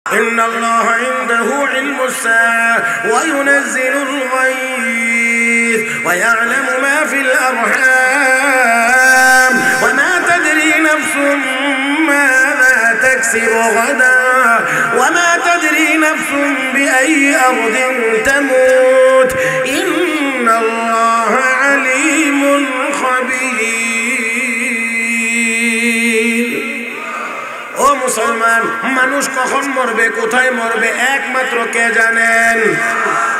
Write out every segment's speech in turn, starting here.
إن الله عنده علم الساعة وينزل الغيث ويعلم ما في الأرحام وما تدري نفس ماذا تكسب غدا وما تدري نفس بأي أرض تموت إن الله عليم خبير। ও মুসলমান, মানুষ কখন মরবে, কোথায় মরবে একমাত্র কে জানেন?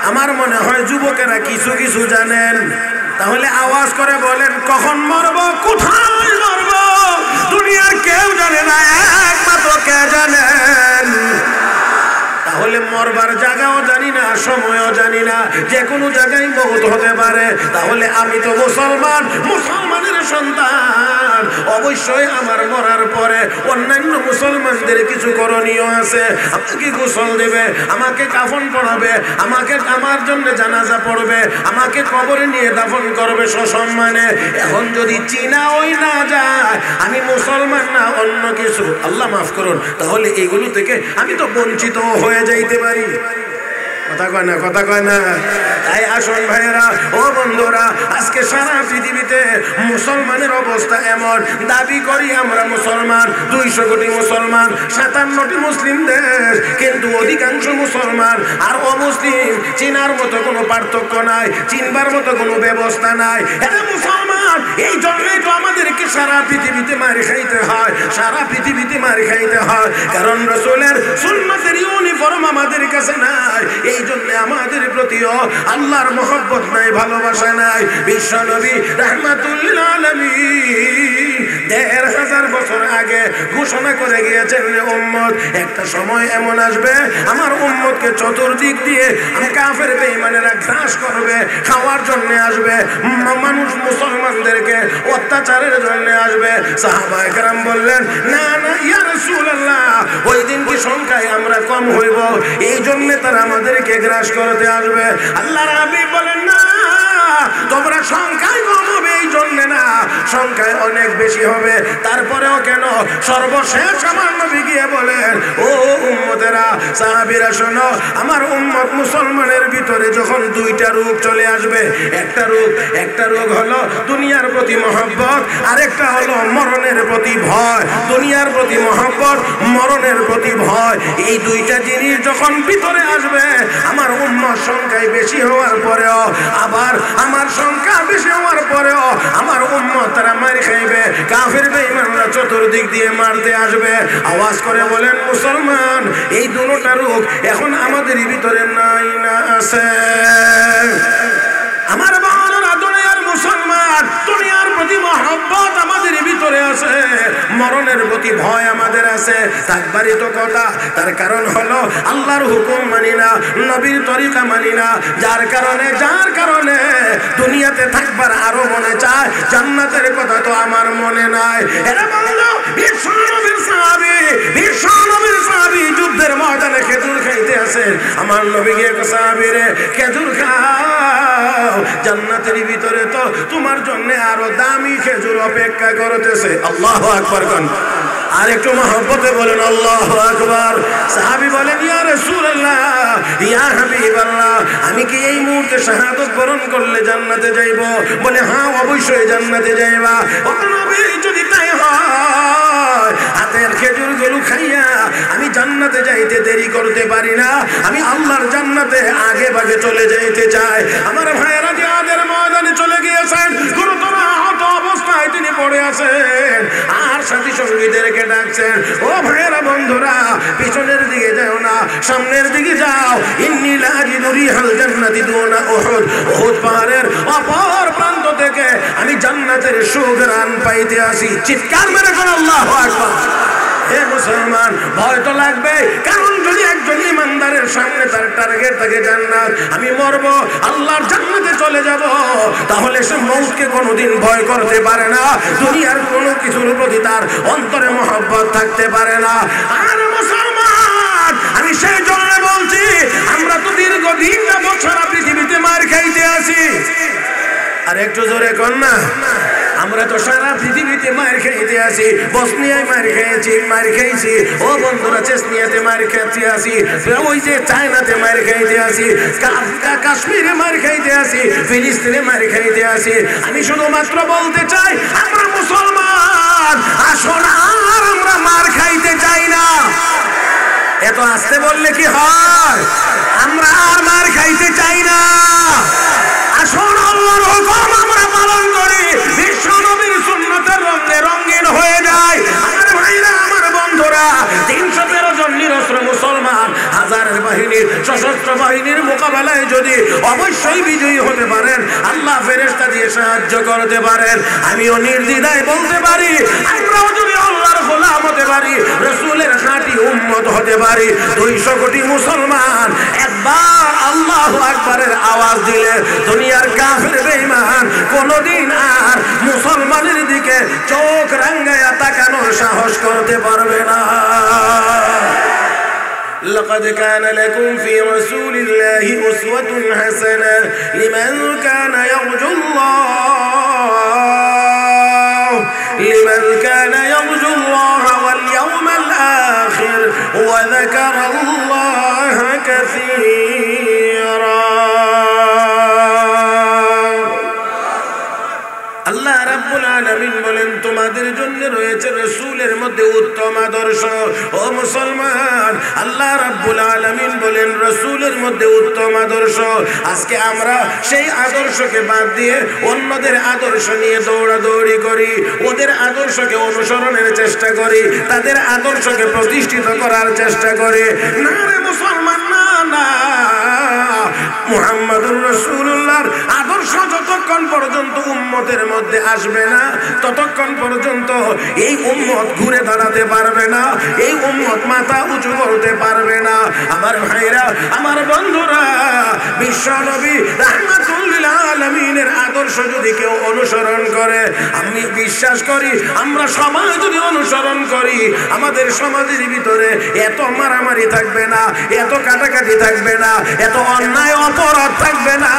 আমার মনে হয় যুবকেরা কিছু কিছু জানেন। তাহলে আওয়াজ করে বলেন, কখন মরব, কোথায় মরব দুনিয়ার কেউ জানে না, একমাত্র কে জানেন? তাহলে মরবার জায়গাও জানি না, সময়ও জানি না, যে কোনো জায়গায় মওত হতে পারে। তাহলে আমি তো মুসলমান, মুসলমানের সন্তান, অবশ্যই আমার মরার পরে অন্যান্য মুসলমানদের কিছু করণীয় আছে। আমাকে গোসল দেবে, আমাকে কাফন পরাবে, আমাকে আমার জন্য জানাজা পড়বে, আমাকে কবরে নিয়ে দাফন করবে সসম্মানে। এখন যদি চিনা ওই না যায় আমি মুসলমান না অন্য কিছু, আল্লাহ মাফ করুন, তাহলে এগুলো থেকে আমি তো বঞ্চিত হয়ে যাইতে পারি। কথা কয় না, কথা কয় না। তাই আসুন ভাইয়েরা, ও বন্ধুরা, আজকে সারা পৃথিবীতে মুসলমানের অবস্থা এমন, দাবি করি আমরা মুসলমান, 200 কোটি মুসলমান, 57টি মুসলিম দেশ, কিন্তু অধিকাংশ মুসলমান আর অমুসলিম চিনার মতো কোনো পার্থক্য নাই, চিনবার মতো কোনো ব্যবস্থা নাই। এরা মুসলমান, এই জন্যই তো আমাদেরকে সারা পৃথিবীতে মারি খাইতে হয়, সারা পৃথিবীতে মারি খাইতে হয়, কারণ রাসূলের সুন্নতের ইউনিফর্ম আমাদের কাছে নাই। এই জন্য আমাদের প্রতিও আল্লাহর মহব্বত নাই, ভালোবাসা নাই। বিশ্ব নবী রাহমাতুল আলামিন 1500 বছর আগে ঘোষণা করে গিয়েছেন, উম্মত একটা সময় এমন আসবে আমার উম্মতকে চতুর্দিক দিয়ে কাফের বেঈমানেরা গ্রাস করবে, খাওয়ার জন্য আসবে, মানুষ মুসলমানদেরকে অত্যাচারের জন্য আসবে। সাহাবায়ে কেরাম বললেন, না না ইয়া রাসূলুল্লাহ, ওই দিন কি সংখ্যায় আমরা কম হইব, এই জন্য তারা আমাদেরকে গ্রাস করতে আসবে। আল্লাহর হাবিব বলেন, না তোমরা সংখ্যায় কম হবে এই জন্য না, সংখ্যায় অনেক বেশি হবে। তারপরেও কেন, সর্বশেষ আমার নবী গিয়ে বলেন, ও উম্মতেরা, সাহাবীরা শোনো, আমার উম্মত মুসলমানের ভিতরে যখন 2টা রোগ চলে আসবে, একটা রোগ হলো দুনিয়ার প্রতি মহব্বত, আরেকটা হলো মরণের প্রতি ভয়। দুনিয়ার প্রতি মহব্বত, মরণের প্রতি ভয়, এই 2টা জিনিস যখন ভিতরে আসবে, আমার উম্মত সংখ্যায় বেশি হওয়ার পরেও, আবার আমার সংখ্যা বেশি হওয়ার পরেও আমার উম্মত তারা মার খাইবে, কাফের বেঈমানরা চতুর্দিক দিয়ে মারতে আসবে। আওয়াজ করে বলেন মুসলমান, এই দুটোটা রোগ এখন আমাদের ভিতরে নাই না আছে? আমার বাবারা, দুনিয়ার মুসলমান, দুনিয়ার প্রতি মহব্বত আমাদের ভিতরে আছে, মরণের প্রতি ভয় আমাদের আছে। থাকবারই তো কথা, তার কারণ হলো আল্লাহর হুকুম মানি না, নবীর তরিকা মানি না, যার কারণে দুনিয়াতে থাকবার আরো মনে চায়, জান্নাতের কথা তো আমার মনে নাই। এরা বলল, বিশ্বনবীর সাহাবী যুদ্ধের ময়দানে খেজুর খাইতে আছেন, আমার নবী গিয়ে সাহাবীরে, খেজুর খাও, জান্নাতের ভিতরে তো তোমার জন্য আরো দামি খেজুর অপেক্ষা করতেছে। আল্লাহু আকবার কোন, আর একটু মহব্বতে বলেন আল্লাহু আকবার। সাহাবী বলেন, ইয়া রাসূলুল্লাহ, ইয়া হাবিবাল্লাহ, আমি কি এই মুহূর্তে শাহাদাত বরণ করলে জান্নাতে যাইব? বলে, হ্যাঁ অবশ্যই জান্নাতে যাইবা। ও নবী, যদি তাই হয়, হাতের খেজুরগুলো খাইয়া আমি জান্নাতে যাইতে দেরি করতে পারি না, আমি আল্লাহর জান্নাতে আগে ভাগে চলে যাইতে চাই। আমার ভাইয়েরা জিহাদের ময়দানে চলে গিয়েছেন, গুরুতর আহত অবস্থায় তিনি পড়ে আছেন, আর সাথী সঙ্গীদেরকে ডাকছেন, ও ভাইয়েরা, বন্ধুরা, পিছনের দিকে যাও না, সামনের দিকে যাও। ইন্নী লা আজিদু রিহাল জান্নাতি দুনা উহুদ, উহুদ পাহাড়ের অপর প্রান্ত থেকে আমি জান্নাতের সুঘ্রাণ পাইতে আসি। চিৎকার মেরে কোন আল্লাহু আকবার। হে মুসলমান, ভয় তো লাগবে, কারণ যদি একজন ইমানদারের সামনে তার টার্গেট থাকে জান্নাত, আমি মরব, আল্লাহর জান্নাতে চলে যাব, তাহলে সে মৌতকে কোনোদিন ভয় করতে পারে না, দুনিয়ার কোনো কিছুর প্রতি তার অন্তরে মহব্বত থাকতে পারে না। আর মুসলমান, আমি সেই জন্য বলছি, আমরা তো দীর্ঘদিন যাবত সারা পৃথিবীতে মার খাইতে আছি। আর একটু জোরে কর না, আমরা তো সারা পৃথিবীতে মার খাইতে আসি, বসনিয়ায় মার খেয়েছি, মার খাইছি, ও বন্ধুরা চেচনিয়াতে মার খাইতে আসি, ওই যে চায়নাতে মার খাইতে আসি, কাশ্মীরে মার খাইতে আসি, ফিলিস্তিনে মার খাইতে আসি। আমি শুধুমাত্র বলতে চাই আমরা মুসলমান, আসুন আর আমরা মার খাইতে চাই না। এত আস্তে বললে কি হয়? আমরা আর মার খাইতে চাই না। আসুন আল্লাহর হুকুম আমরা পালন করি, বিশ্ব নবীর সুন্নতের রঙে রঙিন হয়ে যায়। আমার ভাইরা, আমার বন্ধুরা, 313 জন নিরস্ত্র মুসলমান হাজারের বাহিনীর, সশস্ত্র বাহিনীর মোকাবেলায় যদি অবশ্যই বিজয়ী হতে পারেন, আল্লাহ ফেরেশতা দিয়ে সাহায্য করতে পারেন। আমিও নির্দ্বিধায় বলতে পারি, আমরাও যদি আল্লাহর গোলাম হতে পারি, রাসূলের খাঁটি উম্মত হতে পারি, 200 কোটি মুসলমান একবার আল্লাহু আকবারের আওয়াজ দিলে দুনিয়ার কাফের বেঈমান কোনদিন আর মুসলমানের দিকে চোখ রাঙ্গায়া তাকানোর সাহস করতে পারবে না। لقد كان لكم في رسول الله أسوة حسنة لمن كان يرجو الله واليوم الآخر وذكر الله كثيرا। আল্লাহ রাব্বুল আলামিন বলেন, তোমাদের জন্য রয়েছে রাসূলের মধ্যে উত্তম আদর্শ। ও মুসলমান, আল্লাহ রাব্বুল আলামিন বলেন রাসূলের মধ্যে উত্তম আদর্শ। আজকে আমরা সেই আদর্শকে বাদ দিয়ে অন্যদের আদর্শ নিয়ে দৌড়াদৌড়ি করি, ওদের আদর্শকে অনুসরণের চেষ্টা করি, তাদের আদর্শকে প্রতিষ্ঠিত করার চেষ্টা করি। না রে মুসলমান, না না, মুহাম্মদুর রাসূলুল্লাহর আদর্শ যতক্ষণ পর্যন্ত উম্মতের মধ্যে আসবে না, ততক্ষণ পর্যন্ত এই উম্মত ঘুরে দাঁড়াতে পারবে না, এই উম্মত মাথা উঁচু করতে পারবে না। আমার ভাইরা, আমার বন্ধুরা, বিশ্ব নবী রাহমাতুল লিল আলামিনের আদর্শ যদি কেউ অনুসরণ করে, আমি বিশ্বাস করি আমরা সমাজ যদি অনুসরণ করি, আমাদের সমাজের ভিতরে এত মারামারি থাকবে না, এত কাটাকাটি থাকবে না, এত অন্যায় অপরাধ থাকবে না,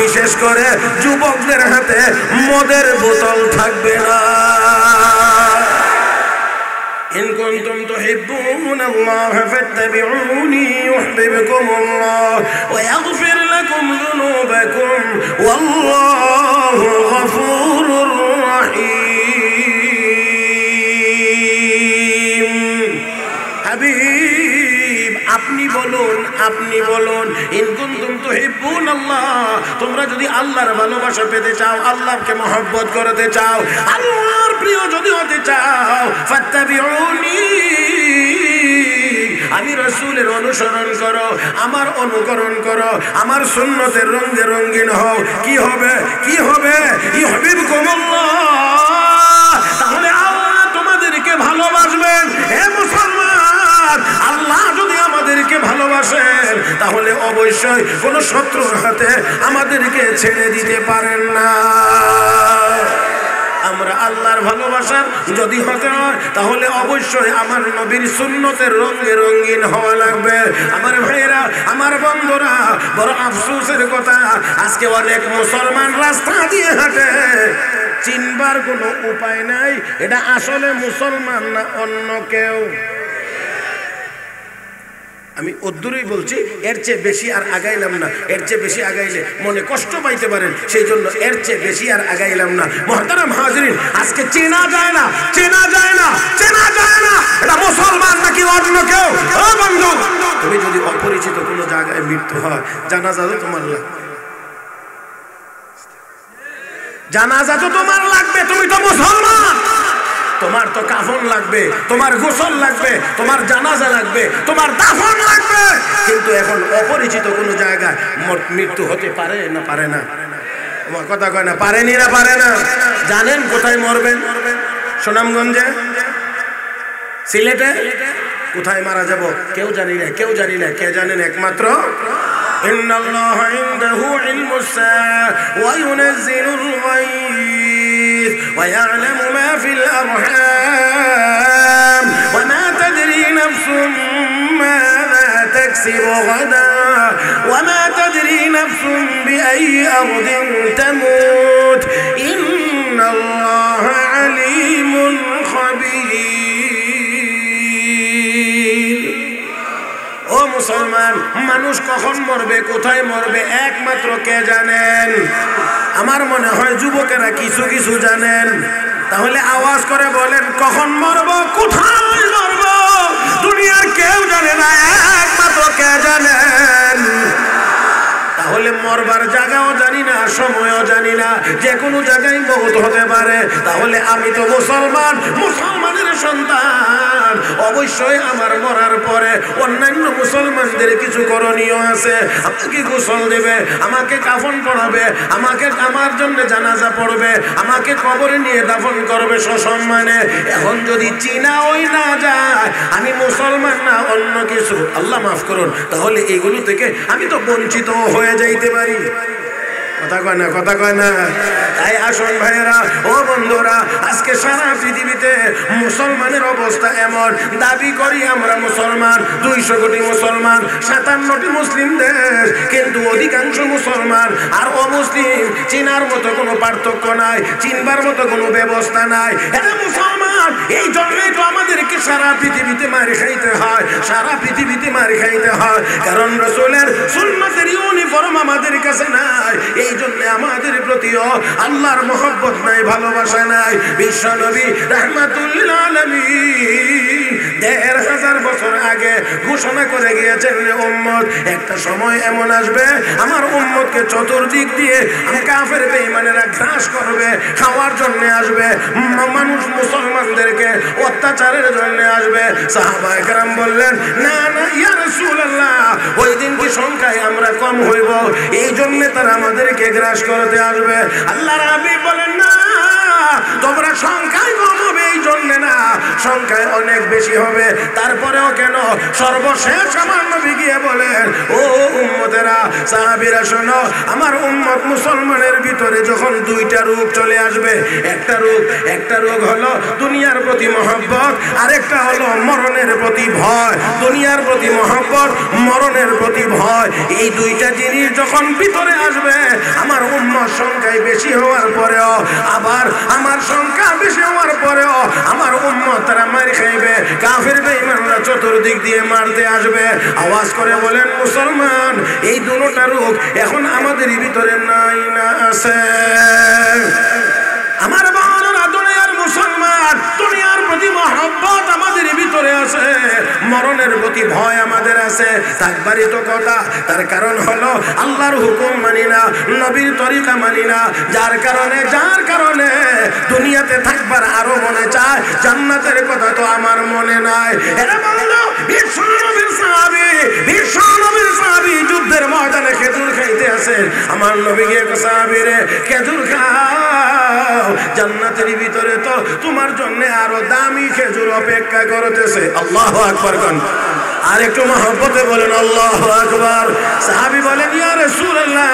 বিশেষ করে যুবকদের হাতে মদের বোতল থাকবে না। إن كنتم تحبون الله فاتبعوني يحببكم الله ويغفر لكم ذنوبكم والله غفور رحيم। হাবিব, আপনি বলুন, আপনি বলুন, ইন কুনতুম তুহিব্বুনাল্লাহ, তোমরা যদি আল্লাহর ভালোবাসা পেতে চাও, আল্লাহকে মহব্বত করতে চাও, আল্লাহর প্রিয় যদি হতে চাও, ফাত্তাবিউনি, আমি রাসূলের অনুসরণ করো, আমার অনুকরণ করো, আমার সুন্নতের রঙে রঙিন হও। কি হবে? কি হবে? ইউহিব্বুকুমুল্লাহ, তাহলে আল্লাহ তোমাদেরকে ভালোবাসবেন। হে মুসলমান, আল্লাহ যদি আমাদেরকে ভালোবাসেন, তাহলে অবশ্যই কোন শত্রুর হাতে আমাদেরকে ছেড়ে দিতে পারেন না। আমরা আল্লাহর ভালোবাসা যদি হতে হয়, তাহলে অবশ্যই আমার নবীর সুন্নতের রঙে রঙিন হওয়া লাগবে। আমার ভাইয়েরা, আমার বন্ধুরা, বড় আফসোসের কথা, আজকে অনেক মুসলমান রাস্তা দিয়ে হাঁটে, চিনবার কোনো উপায় নাই এটা আসলে মুসলমান না অন্য কেউ। আমি অদ্দূরই বলছি, এর চেয়ে বেশি আর আগাইলাম না, এর চেয়ে বেশি আগাইলে মনে কষ্ট পাইতে পারেন, সেই জন্য এর চেয়ে বেশি আর আগাইলাম না। মুহতারাম হাজিরিন, আজকে চেনা যায় না, চেনা যায় না, চেনা যায় না এটা মুসলমান নাকি অন্য কেউ। ও বন্ধু, তুমি যদি অপরিচিত কোনো জায়গায় মৃত্যু হয়, জানাজা তো তোমার লাগবে, জানাজা তো তোমার লাগবে, তুমি তো মুসলমান, তোমার তো কাফন লাগবে, তোমার গোসল লাগবে, তোমার জানাজা লাগবে, তোমার দাফন লাগবে। কিন্তু এখন অপরিচিত কোনো জায়গায় মৃত্যু হতে পারে না, পারে না? তোমার কথা কয় না, পারেনি না, পারে না? জানেন কোথায় মরবেন? সুনামগঞ্জে, সিলেটে, কোথায় মারা যাব কেউ জানি না, কেউ জানি না। কে জানেন? একমাত্র إن الله عنده علم الساعة وينزل الغيث ويعلم ما في الأرحام وما تدري نفس ماذا تكسب غدا وما تدري نفس بأي أرض تموت إن ইন্নাল্লাহা আলীমুন খাবীর। ও মুসলমান, মানুষ কখন মরবে, কোথায় মরবে একমাত্র কে জানেন? আমার মনে হয় যুবকেরা কিছু কিছু জানেন। তাহলে আওয়াজ করে বলেন, কখন মরব, কোথায় মরব? দুনিয়ার কেউ জানে না, একমাত্র কে জানেন? তাহলে মরবার জায়গাও জানি না, সময়ও জানি না, যে কোনো জায়গায় মৌত হতে পারে। তাহলে আমি তো মুসলমান, মুসলমানের সন্তান, অবশ্যই আমার মরার পরে অন্যান্য মুসলমানদের কিছু করণীয় আছে। আমাকে গোসল দেবে, আমাকে কাফন পরাবে, আমাকে আমার জন্য জানাজা পড়বে, আমাকে কবরে নিয়ে দাফন করবে সসম্মানে। এখন যদি চিনা ওই না যায় আমি মুসলমান না অন্য কিছু, আল্লাহ মাফ করুন, তাহলে এগুলো থেকে আমি তো বঞ্চিত হয়ে যাইতে পারি। কথা কয় না, কথা কয় না। তাই আসুন ভাইয়েরা, ও বন্ধুরা, আজকে সারা পৃথিবীতে মুসলমানের অবস্থা এমন। দাবি করি আমরা মুসলমান, 200 কোটি মুসলমান, 57টি মুসলিম দেশ, কিন্তু অধিকাংশ মুসলমান আর অমুসলিম চিনার মতো কোনো পার্থক্য নাই, চিনবার মতো কোনো ব্যবস্থা নাই। এটা মুসলমান, এই জন্যই তো আমাদেরকে সারা পৃথিবীতে মার খাইতে হয়, সারা পৃথিবীতে মার খাইতে হয়, কারণ রাসূলের সুন্নতের ইউনিফর্ম আমাদের কাছে নাই। এই জন্য আমাদের প্রতিও আল্লাহর মহব্বত নাই, ভালোবাসা নাই। বিশ্ব নবী রাহমাতুল লিল আলামিন 1500 বছর আগে ঘোষণা করে গিয়েছেন, উম্মত একটা সময় এমন আসবে আমার উম্মতকে চতুর্দিক দিয়ে কাফের বেঈমানেরা গ্রাস করবে, খাওয়ার জন্য আসবে, মানুষ মুসলমানদেরকে অত্যাচারের জন্য আসবে। সাহাবায়ে কেরাম বললেন, না না ইয়া রাসূলুল্লাহ, ওই দিন কি সংখ্যায় আমরা কম হইব, এই জন্য তারা আমাদেরকে গ্রাস করতে আসবে। আল্লাহর হাবিব বলেন, না তোমরা সংখ্যায় কম হবে এই জন্য না, সংখ্যায় অনেক বেশি হবে। তারপরেও কেন? সর্বশেষ আমার নবী গিয়ে বলেন, ও উম্মতেরা, সাহাবীরা শোনো, আমার উম্মত মুসলমানের ভিতরে যখন 2টা রোগ চলে আসবে, একটা রোগ হলো দুনিয়ার প্রতি মহব্বত, আরেকটা হলো মরণের প্রতি ভয়। দুনিয়ার প্রতি মহব্বত, মরণের প্রতি ভয়, এই 2টা জিনিস যখন ভিতরে আসবে, আমার উম্মত সংখ্যায় বেশি হওয়ার পরেও, আবার আমার সংখ্যা বেশি হওয়ার পরেও আমার উম্মত তারা মার খাইবে, কাফের বেঈমানরা চতুর্দিক দিয়ে মারতে আসবে। আওয়াজ করে বলেন, মুসলমান, এই 2টা রোগ এখন আমাদের ভিতরে নাই না আছে? আমার বাংলারা দুনিয়ার মুসলমান, দুনিয়ার প্রতি মহব্বত আমাদের ভিতরে আছে, মরণের প্রতি ভয় আমাদের আছে। থাকবারই তো কথা, তার কারণ হলো আল্লাহর হুকুম মানি না, নবীর তরিকা মানি না, যার কারণে দুনিয়াতে থাকবার আরো মনে চায়, জান্নাতের কথা তো আমার মনে নাই। এরা বললো বিশ্বনবীর সাহাবী যুদ্ধের ময়দানে খেজুর খাইতে আছেন, আমার নবী গিয়ে সাহাবীরে খেজুর খাও, জান্নাতের ভিতরে তো তোমার জন্য আরো দামি খেজুর অপেক্ষা করতেছে। আল্লাহু আকবার কোন, আর একটু মহব্বতে বলেন আল্লাহু আকবার। সাহাবী বলেন, ইয়া রাসূলুল্লাহ,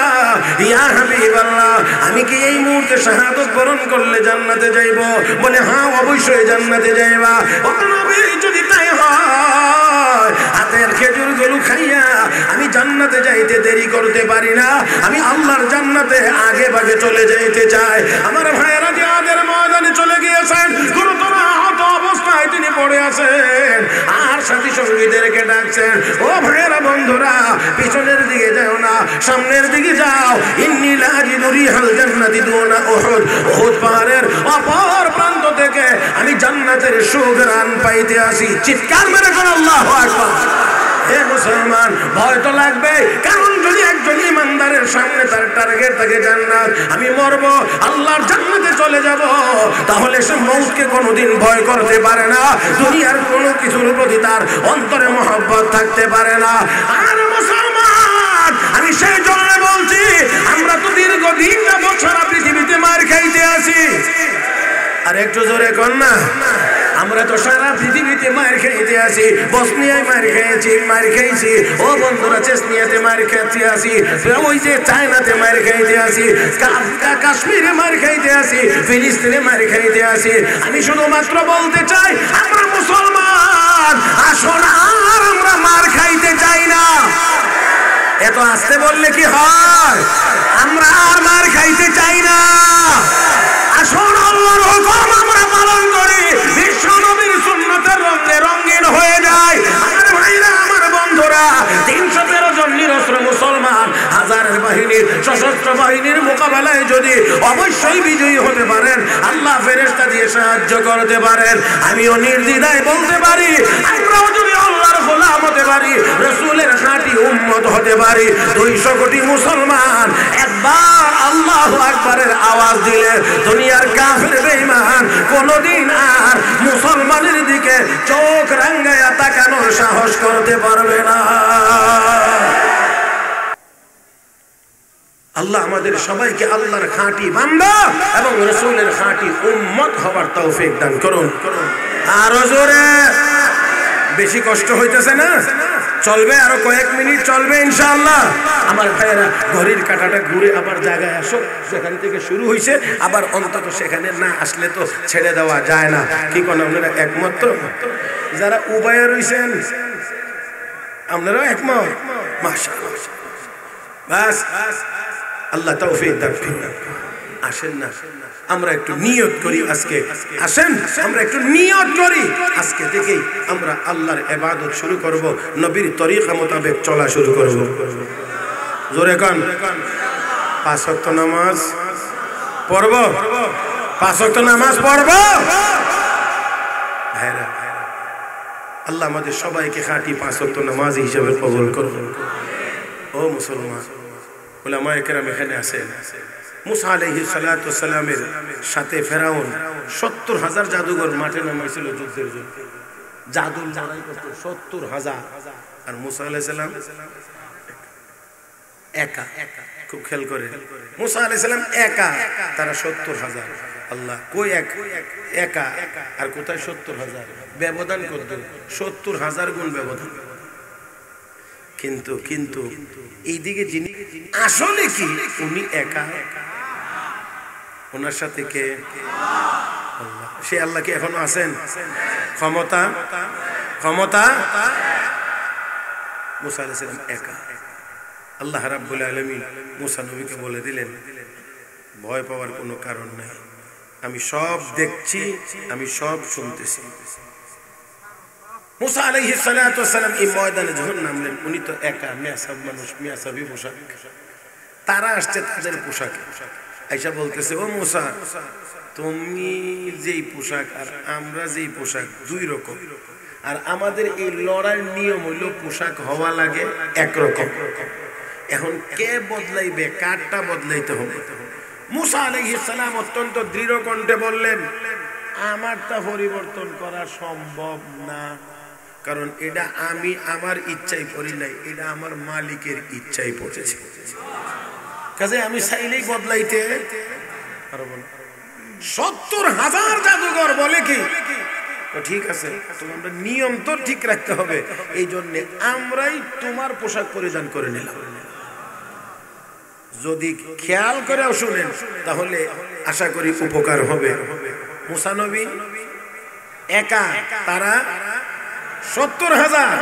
ইয়া হাবিবাল্লাহ, আমি কি এই মুহূর্তে শাহাদাত বরণ করলে জান্নাতে যাইব? বলে, হ্যাঁ অবশ্যই জান্নাতে যাইবা। ও নবী, যদি তাই হয়, হাতের খেজুরগুলো খাইয়া আমি জান্নাতে যাইতে দেরি করতে পারি না, আমি আল্লাহর জান্নাতে আগে ভাগে চলে যাইতে চাই। আমার ভাইয়েরা জিহাদের ময়দানে চলে গিয়েছেন, গুরুতর আহত অবস্থায় তিনি পড়ে আছেন, আর সাথী সঙ্গীদেরকে ডাকছেন, ও ভাইয়েরা বন্ধুরা, পিছনের দিকে যাও না, সামনের দিকে যাও। ইন্নী লা আজিদু রিহাল জান্নাতি দুনা উহুদ, উহুদ পাহাড়ের অপর প্রান্ত থেকে আমি জান্নাতের সুঘ্রাণ পাইতে আসি। চিৎকার মেরে কোন আল্লাহু আকবার। হে মুসলমান, ভয় তো লাগবে, কারণ যদি একজন ইমানদারের সামনে তার টার্গেট থাকে জান্নাত, আমি মরবো, আল্লাহর জান্নাতে চলে যাব, তাহলে সে মৌতকে কোনোদিন ভয় করতে পারে না, দুনিয়ার কোনো কিছুর প্রতি তার অন্তরে মহব্বত থাকতে পারে না। আর মুসলমান, আমি সেই জন্য বলছি, আমরা তো দীর্ঘদিন যাবৎ সারা পৃথিবীতে মার খাইতে আছি। আর একটু জোরে কর না, আমরা তো সারা পৃথিবীতে মার খাইতে আছি। বসনিয়ায় মার খাইছি, ও বন্ধুরা, চেচনিয়াতে মার খাইতে আছি, ওই যে চায়নাতে মার খাইতে আছি, কাশ্মীরে মার খাইতে আছি, ফিলিস্তিনে মার খাইতে আছি। আমি শুধুমাত্র বলতে চাই, আমরা মুসলমান, আসুন আর আমরা মার খাইতে চাই না। এত আসতে বললে কি হয়? আমরা আর মার খাইতে চাই না, আসুন আল্লাহর হুকুম আমরা পালন করি, বিশ্ব নবীর সুন্নতের রঙে রঙিন হয়ে যায়। আমার ভাইরা, আমার বন্ধুরা, 313 জন নিরস্ত্র মুসলমান হাজারের বাহিনীর সশস্ত্র বাহিনীর মোকাবেলায় যদি অবশ্যই বিজয়ী হতে পারেন, আল্লাহ ফেরেশতা দিয়ে সাহায্য করতে পারেন। আমিও নির্দ্বিধায় বলতে পারি, আমরাও যদি আল্লাহর গোলাম হতে পারি, রাসূলের খাঁটি উম্মত হতে পারি, 200 কোটি মুসলমান একবার আল্লাহু আকবারের আওয়াজ দিলে দুনিয়ার কাফের বেঈমান কোনদিন আর মুসলমানের দিকে চোখ রাঙ্গায়া তাকানোর সাহস করতে পারবে না। আল্লাহ আমাদের সবাইকে আল্লাহর খাঁটি বান্দা এবং রাসূলের খাঁটি উম্মত হবার তৌফিক দান করুন। আরো জোরে, বেশি কষ্ট হইতেছে না? চলবে, আরো কয়েক মিনিট চলবে ইনশাআল্লাহ। আমার ভাইয়েরা, ঘড়ির কাঁটাটা ঘুরে আবার জায়গায় আসো, যেখান থেকে শুরু হয়েছে আবার অন্তত সেখানে না আসলে তো ছেড়ে দেওয়া যায় না। কি কোন আপনারা একমত তো? যারা উবায়ে রইছেন আপনারাও একমত? মাশাআল্লাহ, বাস আল্লাহ তৌফিক দান করুন। আসেন না আমরা একটু নিয়ত করি আজকে, আসেন আমরা একটু নিয়ত করি আজকে থেকেই আমরা আল্লাহর ইবাদত শুরু করব, নবীর তরিকা মোতাবেক চলা শুরু করব। জোরে কান, 5 ওয়াক্ত নামাজ পড়ব, 5 ওয়াক্ত নামাজ পড়ব। ভাইরা, আল্লাহ আমাদের সবাইকে খাঁটি 5 ওয়াক্ত নামাজ হিসেবে কবুল করুন। ও মুসলমান, উলামায়ে কেরাম এখানে আছেন। মুসা আলাইহিস সালাতু ওয়াস সালামের সাথে ফেরাউন 70,000 জাদুঘর মাঠে নামাইছিল যুদ্ধের জন্য, জাদুর লড়াই করতে 70,000। আর মুসা আলাইহিস সালাম একা। খুব খেয়াল করে, মুসা আলাইহিস সালাম একা, তারা 70,000। আল্লাহ কই একা আর কোথায় 70,000? ব্যবধান কত? 70,000 গুণ ব্যবধান। কিন্তু এইদিকে যিনি আসলে কি, উনি একা, ওনার সাথে কে? আল্লাহ। সে আল্লাহ কি এখনো আছেন? ক্ষমতা মুসা আলাইহিস সালাম একা। আল্লাহ রাব্বুল আলামিন মুসা নবীকে বলে দিলেন, ভয় পাওয়ার কোনো কারণ নাই, আমি সব দেখছি, আমি সব শুনতেছি। মুসা আলাইহিস সালাতু ওয়াস সালাম এই ময়দানে যখন নামলেন, উনি তো একা, মেয়াসাব মানুষ, মেয়াসাবি পোশাক, তারা আসছে তাদের পোশাকে, আইসা বলতেছে, ও মুসা, তুমি যেই পোশাক আর আমরা যেই পোশাক 2 রকম, আর আমাদের এই লড়াইয়ের নিয়ম হইল পোশাক হওয়া লাগে একরকম। এখন কে বদলাইবে, কারটা বদলাইতে হবে? মুসা আলাইহিস সালাম অত্যন্ত দৃঢ় কণ্ঠে বললেন, আমারটা পরিবর্তন করা সম্ভব না, কারণ এটা আমি আমার ইচ্ছাই করি নাই, এটা আমার মালিকের ইচ্ছাই পড়েছে। কাজে আমি চাইলেই বদলাইতে পারবো না। 70,000 জাদুঘর বলে কি, ঠিক আছে, তোমার নিয়ম তো ঠিক রাখতে হবে, এই জন্য আমরাই তোমার পোশাক পরিধান করে নিলাম। যদি খেয়াল করেও শুনেন তাহলে আশা করি উপকার হবে। মুসা নবী একা, তারা 70,000।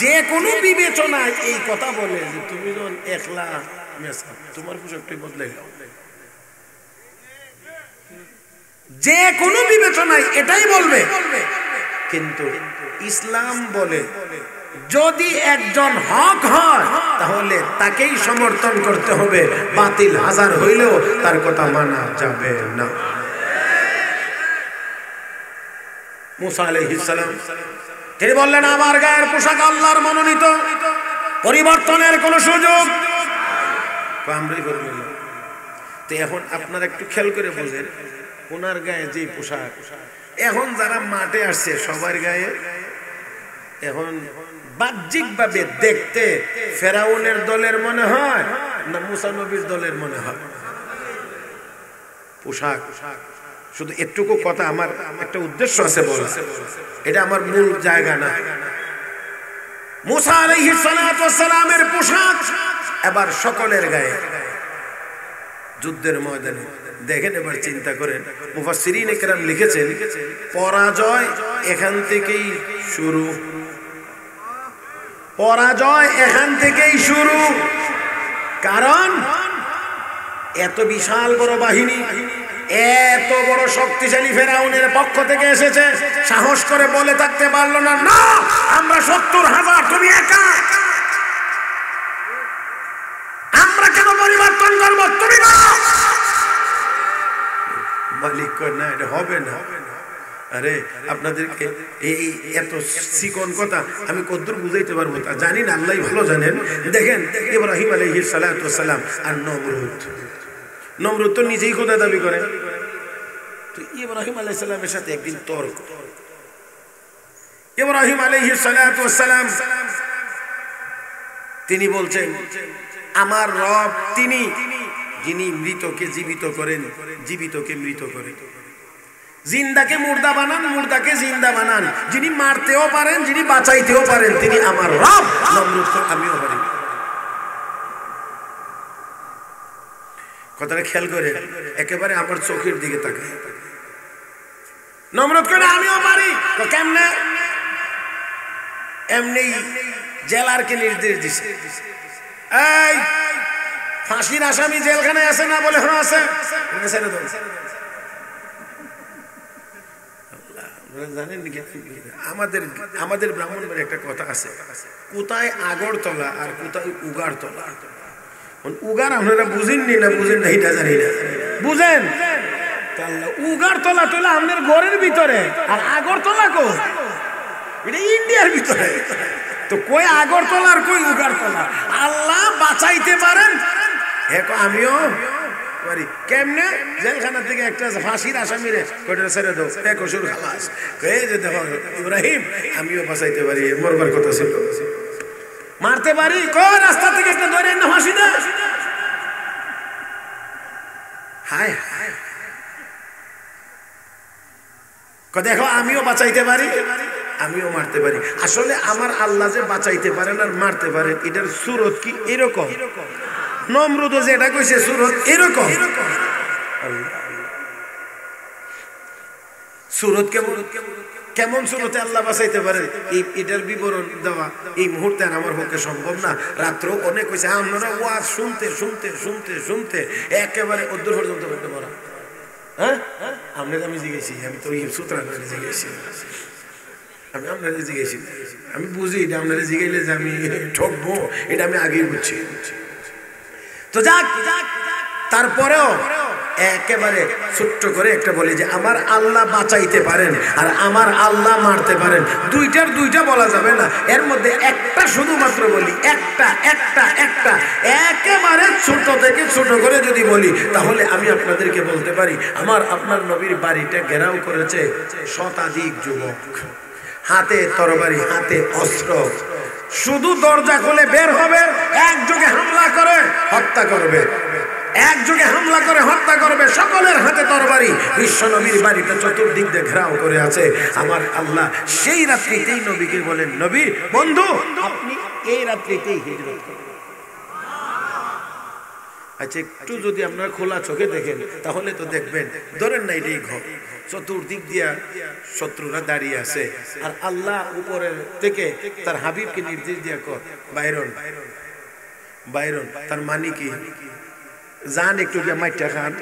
যে কোনো বিবেচনায় এই কথা বলে যে তুমি যখন একলা, তোমার পোশাকটি বদলাই, যে কোনো বিবেচনায় এটাই বলবে। কিন্তু ইসলাম বলে যদি একজন হক হয় তাহলে তাকেই সমর্থন করতে হবে, বাতিল 1000 হইলেও তার কথা মানা যাবে না। মুসা আলাইহিস সালাম তিনি বললেন, আমার গায়ের পোশাক আল্লাহর মনোনীত, পরিবর্তনের কোন সুযোগ আমরাই করে নিলাম। তো এখন আপনারা একটু খেয়াল করে বলেন, ওনার গায়ে যে পোশাক, এখন যারা মাঠে আসছে সবার গায়ে এখন বাহ্যিক ভাবে দেখতে ফেরাউনের দলের মনে হয় না মুসা নবীর দলের মনে হয়? পোশাক শুধু এটুকু কথা, আমার একটা উদ্দেশ্য আছে বলা, এটা আমার মূল জায়গা না। মুসা আলাইহিস সালাতু ওয়াস সালামের পোশাক এবার সকলের গায়ে যুদ্ধের ময়দানে। দেখেন, এবার চিন্তা করেন, মুফাসসিরিনে কেরাম লিখেছেন পরাজয় এখান থেকেই শুরু, পরাজয় এখান থেকেই শুরু। কারণ এত বিশাল বড় বাহিনী, এত বড় শক্তিশালী ফেরাউনের পক্ষ থেকে এসেছে, সাহস করে বলে থাকতে পারলো না, না আমরা 70,000, তুমি একা, আমরা কেন পরিবর্তন করবো, তুমি না। মালিক কয় না, এটা হবে না। আরে আপনাদেরকে এই এত চিকন কথা আমি কতদূর বুঝাইতে পারবো তা জানি না, আল্লাহ ভালো জানেন। দেখেন ইব্রাহিম আলাইহিস সালাতু ওয়াস সালাম আর নমরুদ তো নিজেই খোদা দাবি করে। তো ইব্রাহিম আলাইহিস সালামের সাথে একদিন তর্ক। ইব্রাহিম আলাইহিস সালাতু ওয়াস সালাম তিনি বলছেন আমার রব তিনি, যিনি মৃতকে জীবিত করেন, জীবিতকে মৃত করেন, জিন্দাকে মুর্দা বানান, মুর্দাকে জিন্দা বানান, যিনি মারতেও পারেন, যিনি বাঁচাইতেও পারেন, তিনি আমার রব। নমরুদ তো আমিও পারি। কথাটা খেয়াল করে একেবারে আমার চোখের দিকে তাকায়। নমরুদ করে আমিও পারি। তো কেমনে? এমনি জেলারকে নির্দেশ দিছে, এই ফাঁসির আসামি জেলখানায় আছে না? বলে হ্যাঁ আছে। জানেন আমাদের আমাদের ব্রাহ্মণবাড়ির একটা কথা আছে, কোথায় আগরতলা আর কোথায় উগারতলা। উগার আপনারা বুঝেননি না বুঝেন না এটা জানি না, বুঝেন? উগারতলা তোলা আপনার ঘরের ভিতরে, আর আগরতলা কো এটা ইন্ডিয়ার ভিতরে। তো কই আগরতলা আর কই উগারতলা? আল্লাহ বাঁচাইতে পারেন, আমিও পারি। কেমনে? জেলখানা থেকে একটা ফাঁসির আসামিরে কয়টা ছেড়ে দাও, কসুর খালাস। এই যে দেখো ইব্রাহিম আমিও বাঁচাইতে পারি, মরবার কথা ছিল, মারতে পারি। কই রাস্তা থেকে একটা ধরে না ফাঁসি দে। হায় হায়, দেখো আমিও বাঁচাইতে পারি, আমিও মারতে পারি। আসলে আমার আল্লাহ যে বাঁচাইতে পারেন আর মারতে পারেন, এটার সুরত কি এরকম? নমরুদ যেটা কইছে সুরত এরকম। সুরত কেমন কেমন সুরতে আল্লাহ বাঁচাইতে পারেন, এটার বিবরণ দেওয়া এই মুহূর্তে আমার পক্ষে সম্ভব না। রাত্র অনেক হয়েছে, আপনারা ওয়াজ শুনতে শুনতে শুনতে শুনতে একেবারে অদ্দূর পর্যন্ত করতে পারা। হ্যাঁ আপনার আমি জিজ্ঞেসি, আমি তো সুতরাং জিজ্ঞেসি, আমি আপনারা জিজ্ঞেসি, আমি বুঝি এটা আপনারা জিজ্ঞাইলে যে আমি ঠকবো, এটা আমি আগেই বুঝছি। তো যাক, তারপরেও একেবারে ছোট্ট করে একটা বলি যে আমার আল্লাহ বাঁচাইতে পারেন আর আমার আল্লাহ মারতে পারেন, দুইটার দুইটা বলা যাবে না। এর মধ্যে একটা শুধুমাত্র বলি, একটা একটা একটা একেবারে ছোট থেকে ছোট করে যদি বলি, তাহলে আমি আপনাদেরকে বলতে পারি আমার আপনার নবীর বাড়িটা ঘেরাও করেছে শতাধিক যুবক, হাতে তরবারি, হাতে অস্ত্র। শুধু দরজা খুলে বের হবে, একযোগে হামলা করে হত্যা করবে, একযোগে হামলা করে হত্যা করবে, সকলের হাতে তরবারি। বিশ্ব নবীর বাড়িটা চতুর্দিক দিয়ে ঘেরাও করে আছে আমার আল্লাহ। সেই রাত্রিতেই নবীকে বলেন, নবী বন্ধু আপনি এই রাত্রিতেই হিজরত করুন। আচ্ছা একটু যদি আপনারা খোলা চোখে দেখেন তাহলে তো দেখবেন, ধরেন না এটাই ঘর, চতুর্দিক দিয়া শত্রুরা দাঁড়িয়ে আছে, আর আল্লাহ উপরের থেকে তার হাবিবকে নির্দেশ দিয়া কর বাইরন বাইরন। তার মানে কি? যান একটু গিয়ে মাইটা খান,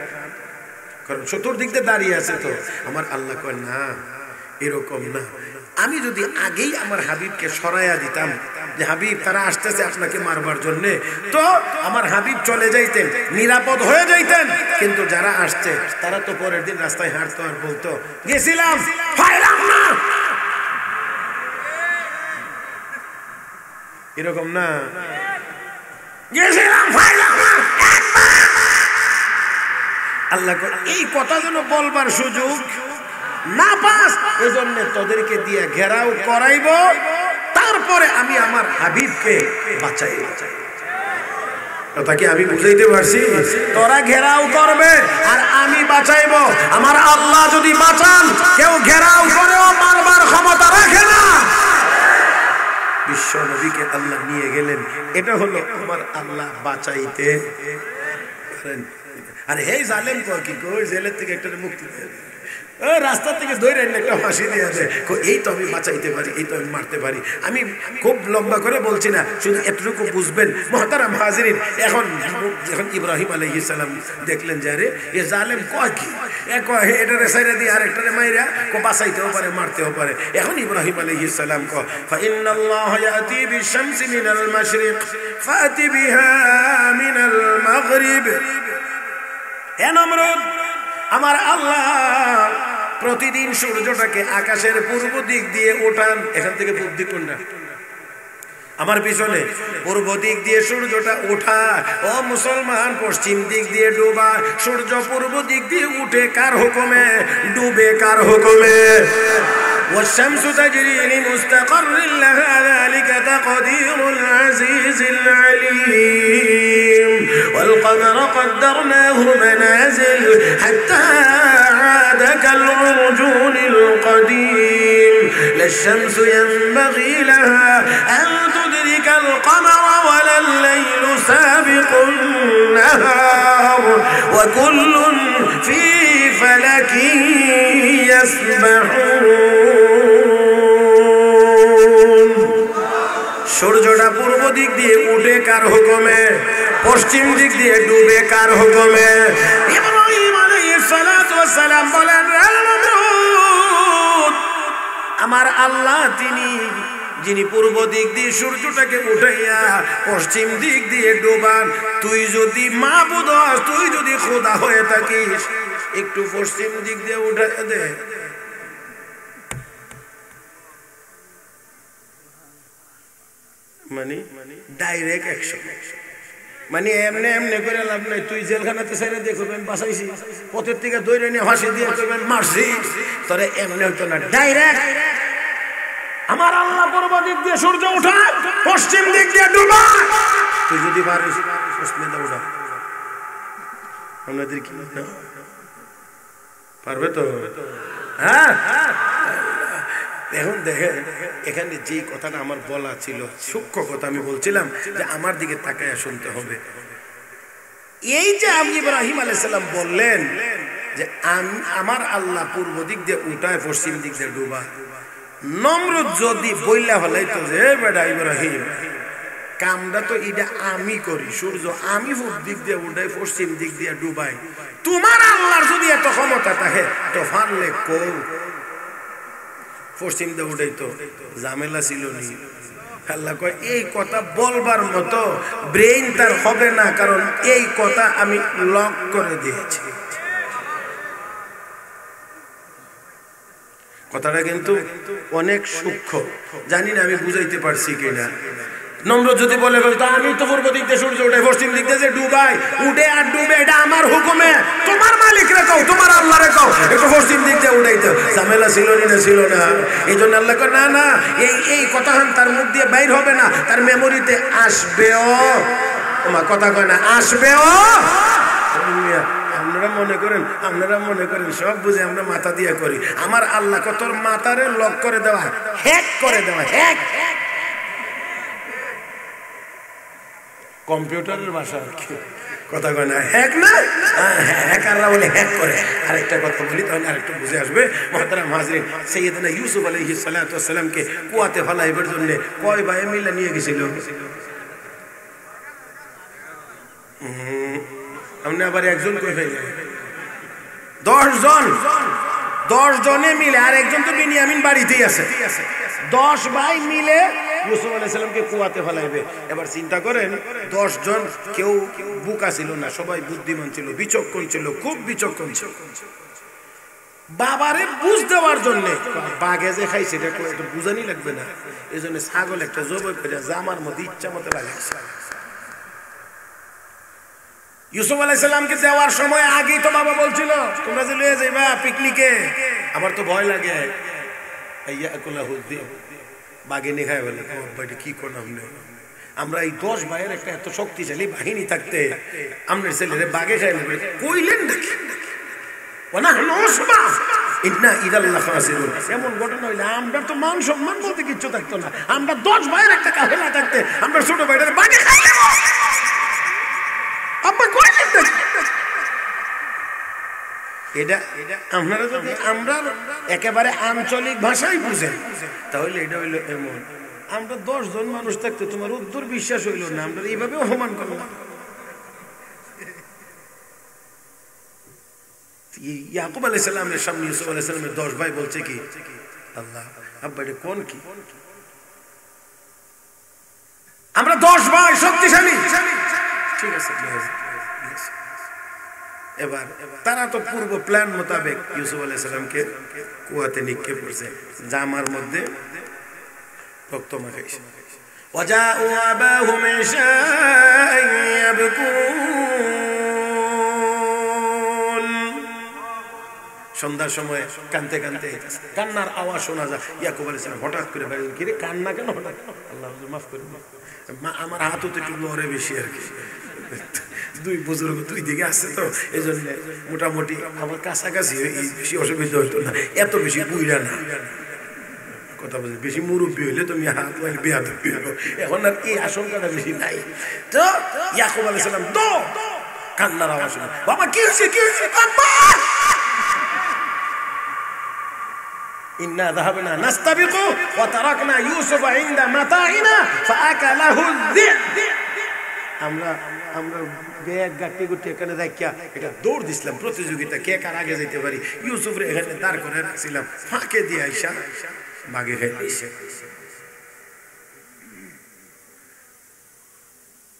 কারণ চতুর্দিক দিয়ে দাঁড়িয়ে আছে। তো আমার আল্লাহ কয় না, এরকম না। আমি যদি আগেই আমার হাবিবকে সরাইয়া দিতাম যে হাবিব তারা আসতেছে আপনাকে মারবার জন্য, তো আমার হাবিব চলে যাইতেন, নিরাপদ হয়ে যাইতেন। কিন্তু যারা আসছে তারা তো পরের দিন রাস্তায় হাঁটতো আর বলতো গেছিলাম পাইলাম না, এরকম না, গেছিলাম পাইলাম না। আল্লাহ এই কথা যেন বলবার সুযোগ না পাস, এজন্য তোদেরকে দিয়ে ঘেরাও করাইব, তারপরে আমি আমার হাবিবকে বাঁচাইব। কথা কি আমি বুঝাইতে পারছি? তোরা ঘেরাও করবে আর আমি বাঁচাইব। আমার আল্লাহ যদি বাঁচান, কেউ ঘেরাও করেও মারবার ক্ষমতা রাখে না। বিশ্ব নবীকে আল্লাহ নিয়ে গেলেন, এটা হলো আমার আল্লাহ বাঁচাইতে পারেন। আর হে জালেম কয় কি, কই জেলের থেকে একটা মুক্তি দেয়, রাস্তা থেকে ধরে একটা ফাঁসি দিয়ে দেয়, এই তো আমি বাঁচাইতে পারি, এই তো আমি মারতে পারি। আমি খুব লম্বা করে বলছি না, শুধু এতটুকু বুঝবেন মুহতারাম হাজিরিন। এখন ইব্রাহিম আলাইহিস সালাম দেখলেন যে আরে এ জালেম কয় কি, এটারে সাইরা দিয়ে আরেকটারে মাইরা বাঁচাইতেও পারে, মারতেও পারে। এখন ইব্রাহিম আলাইহিস সালাম কয় ফাইন্নাল্লাহা ইয়াতি বিশ-শামসি মিনাল মাশরিক ফাতি বিহা মিনাল মাগরিব। হে নমরুদ, আমার আল্লাহ প্রতিদিন সূর্যটাকে আকাশের পূর্ব দিক দিয়ে ওঠান। এখান থেকে পূর্ব দিক কোনটা? আমার পিছনে পূর্ব দিক দিয়ে সূর্যটা ওঠা। ও মুসলমান, পশ্চিম দিক দিয়ে ডুবা। সূর্য পূর্ব দিক দিয়ে উঠে কার হুকুমে? ডুবে কার হুকুমে? والشمس تجري لمستقر لها ذلك تقدير العزيز العليم والقمر قدرناه منازل حتى عاد كالعرجون القديم لا الشمس ينبغي لها أن تدرك القمر ولا الليل سابق النهار وكل في فلك يسبحون। সূর্যটা পূর্ব দিক দিয়ে উঠে কার হুকুমে? পশ্চিম দিক দিয়ে ডুবে কার হুকুমে? ইব্রাহিম আলাইহিস সালাতু ওয়াস সালাম বলেন, আমার আল্লাহ তিনি যিনি পূর্ব দিক দিয়ে সূর্যটাকে উঠাইয়া পশ্চিম দিক দিয়ে ডোবান। তুই যদি মাবুদ হস, তুই যদি খোদা হয়ে থাকিস, একটু পশ্চিম দিক দিয়ে উঠাই দে। মানে ডাইরেক্ট অ্যাকশন, মানে এমনি এমনি করে লাভ নাই। তুই জেলখানাতে ছেড়ে দিয়ে করবেন বাঁচাইছি, পথের থেকে দৌড়ে নিয়ে ফাঁসি দিয়ে করবেন মারছি, তোরে এমনি হইতো না, ডাইরেক্ট। আমার আল্লাহ পূর্ব দিক দিয়ে সূর্য উঠায়, পশ্চিম দিক দিয়ে ডুবা। তুই যদি পারিস পশ্চিমে উঠা, আপনাদের কি পারবে তো? হ্যাঁ। এখন দেখেন, এখানে যে কথাটা আমার বলা ছিল সূক্ষ্ম কথা, আমি বলছিলাম যে আমার দিকে তাকায় শুনতে হবে। এই যে ইব্রাহিম আলাইহিস সালাম বললেন যে আমার আল্লাহ পূর্ব দিক দিয়ে উঠায়, পশ্চিম দিক দিয়ে ডুবা। নমরুদ যদি বইলা ফেলাইতো যে বেটা ইব্রাহিম, কামটা তো এটা আমি করি, সূর্য আমি পূর্ব দিক দিয়ে উঠাই, পশ্চিম দিক দিয়ে ডুবাই। তোমার আল্লাহর যদি এত ক্ষমতা থাকে তো পারলে কোন পশ্চিম দিয়ে উঠাইতো, ঝামেলা ছিল নি। আল্লাহ কয় এই কথা বলবার মতো ব্রেইন তার হবে না, কারণ এই কথা আমি লক করে দিয়েছি। কথাটা কিন্তু অনেক সূক্ষ্ম, জানি না আমি বুঝাইতে পারছি কিনা। নমরুদ যদি বলে বলতো আমি তো পূর্ব দিক দিয়ে সূর্য উঠে, পশ্চিম দিক দিয়ে যে ডুবাই, উঠে আর ডুবে এটা আমার হুকুমে, তোমার মালিক রে কও, তোমার আল্লাহ রে কও একটু পশ্চিম দিক দিয়ে উঠাইতো, ঝামেলা ছিল না? ছিল না। এই জন্য আল্লাহ কয় না না, এই কথা তার মুখ দিয়ে বাইর হবে না, তার মেমোরিতে আসবেও। কথা কয় না, আসবেও। আপনারা মনে করেন সব বুঝে আমরা মাথা দিয়ে করি। আমার আল্লাহ কত মাথারে লক করে দেওয়া, হ্যাক করে দেওয়া, হ্যাক। কম্পিউটারের ভাষা আর কি, কথা কয় না, হ্যাক না, হ্যাকাররা বলে হ্যাক করে। আরেকটা কথা বলি, তাহলে আরেকটু বুঝে আসবে। মুহতারাম হাজরিন, সাইয়েদনা ইউসুফ আলাইহিস সালাতু ওয়াস সালামকে কুয়াতে ফেলাইবার জন্য কয় ভাই মিলে নিয়ে গেছিল? আপনি আবার একজন কই ফেললেন? 10 জন, 10 জনে মিলে। আর একজন তো বিনিয়ামিন বাড়িতেই আছে। 10 ভাই মিলে ইউসুফ আলাইহিস সালামকে কুয়াতে ফেলাইবে। এবার চিন্তা করেন, 10 জন কেউ বোকা ছিল না, সবাই বুদ্ধিমান ছিল, বিচক্ষণ ছিল, খুব বিচক্ষণ ছিল। বাবারে বুঝ দেওয়ার জন্য বাঘে যে খাইছে এটা একটু বুঝানি লাগবে না, এই জন্য ছাগল একটা জবাই করে জামার মধ্যে ইচ্ছা মতো লাগাইছে। ইউসুফ আলাইহিস সালামকে দেওয়ার সময় আগেই তো বাবা বলছিল তোমরা যে লয়ে যাইবা পিকনিকে, আমার তো ভয় লাগে। বাঘে নিয়ে খাই বলে কি করলাম, আমরা এই 10 ভাইয়ের একটা এত শক্তিশালী বাহিনী থাকতে আপনার ছেলেরে বাঘে খাই কইলেন নাকি? এমন ঘটনা হইলে আমরা তো মান সম্মান বলতে কিচ্ছু থাকতো না। আমরা 10 ভাইয়ের একটা কাফেলা থাকতে আমরা ছোট ভাইটারে বাঘে খাই দেব। এটা আপনারা যদি আমরা একেবারে আঞ্চলিক ভাষাই বুঝেন তাহলে এটা হইল এমন, আমরা 10 জন মানুষ থাকতে তোমার উত্তর বিশ্বাস হইল না, আমরা এইভাবে অপমান করলাম। ইয়াকুব আলাইহিস সালামের সামনে ইউসুফ আলাইহিস সালামের 10 ভাই বলছে কি, আল্লাহ আব্বা এটা কোন কি, আমরা 10 ভাই শক্তিশালী, ঠিক আছে। এবার তারা তো পূর্ব প্ল্যান মোতাবেক ইউসুফ আলাইহিস সালামকে কুয়াতে নিক্ষেপ করছে, জামার মধ্যে রক্ত মাখাইছে। ওয়াজাউ আবাহুম ইশাআন ইয়াবকুন, সন্ধ্যার সময় কানতে কানতে কান্নার আওয়াজ শোনা যায়। ইয়াকুব আলাইহিস সালাম হঠাৎ করে বলেন, কি রে কান্না কেন হঠাৎ? আল্লাহ মাফ করে, আমার হাতও তো একটু লড়ে বেশি আর কি, 2 বুজুর্গ 2 দিকে আসছে তো এই জন্য মোটামুটি আমার কাছাকাছি বেশি অসুবিধা হইতো না, এত বেশি বুইরা না, কথা বলছি বেশি মুরব্বী হইলে তুমি হাত লাগে বেয়াদবি হলো, এখন আর এই আশঙ্কাটা বেশি নাই। তো ইয়াকুব আলাইহিস সালাম তো কান্নার আওয়াজ শুনে, বাবা কি হয়েছে কি হয়েছে, বাবা ইন্না যাহাবনা নাস্তাবিকু ওয়া তারাকনা ইউসুফা ইনদা মাতাইনা ফাআকালাহু যিব, আমরা ব্যাগ গাটি গুটি এখানে রাখিয়া এটা দৌড় দিছিলাম প্রতিযোগিতা, কে কার আগে যেতে পারি। ইউসুফরে এখানে দাঁড় করে রাখছিলাম, ফাঁকে দিয়ে আইসা বাগে খাইছে।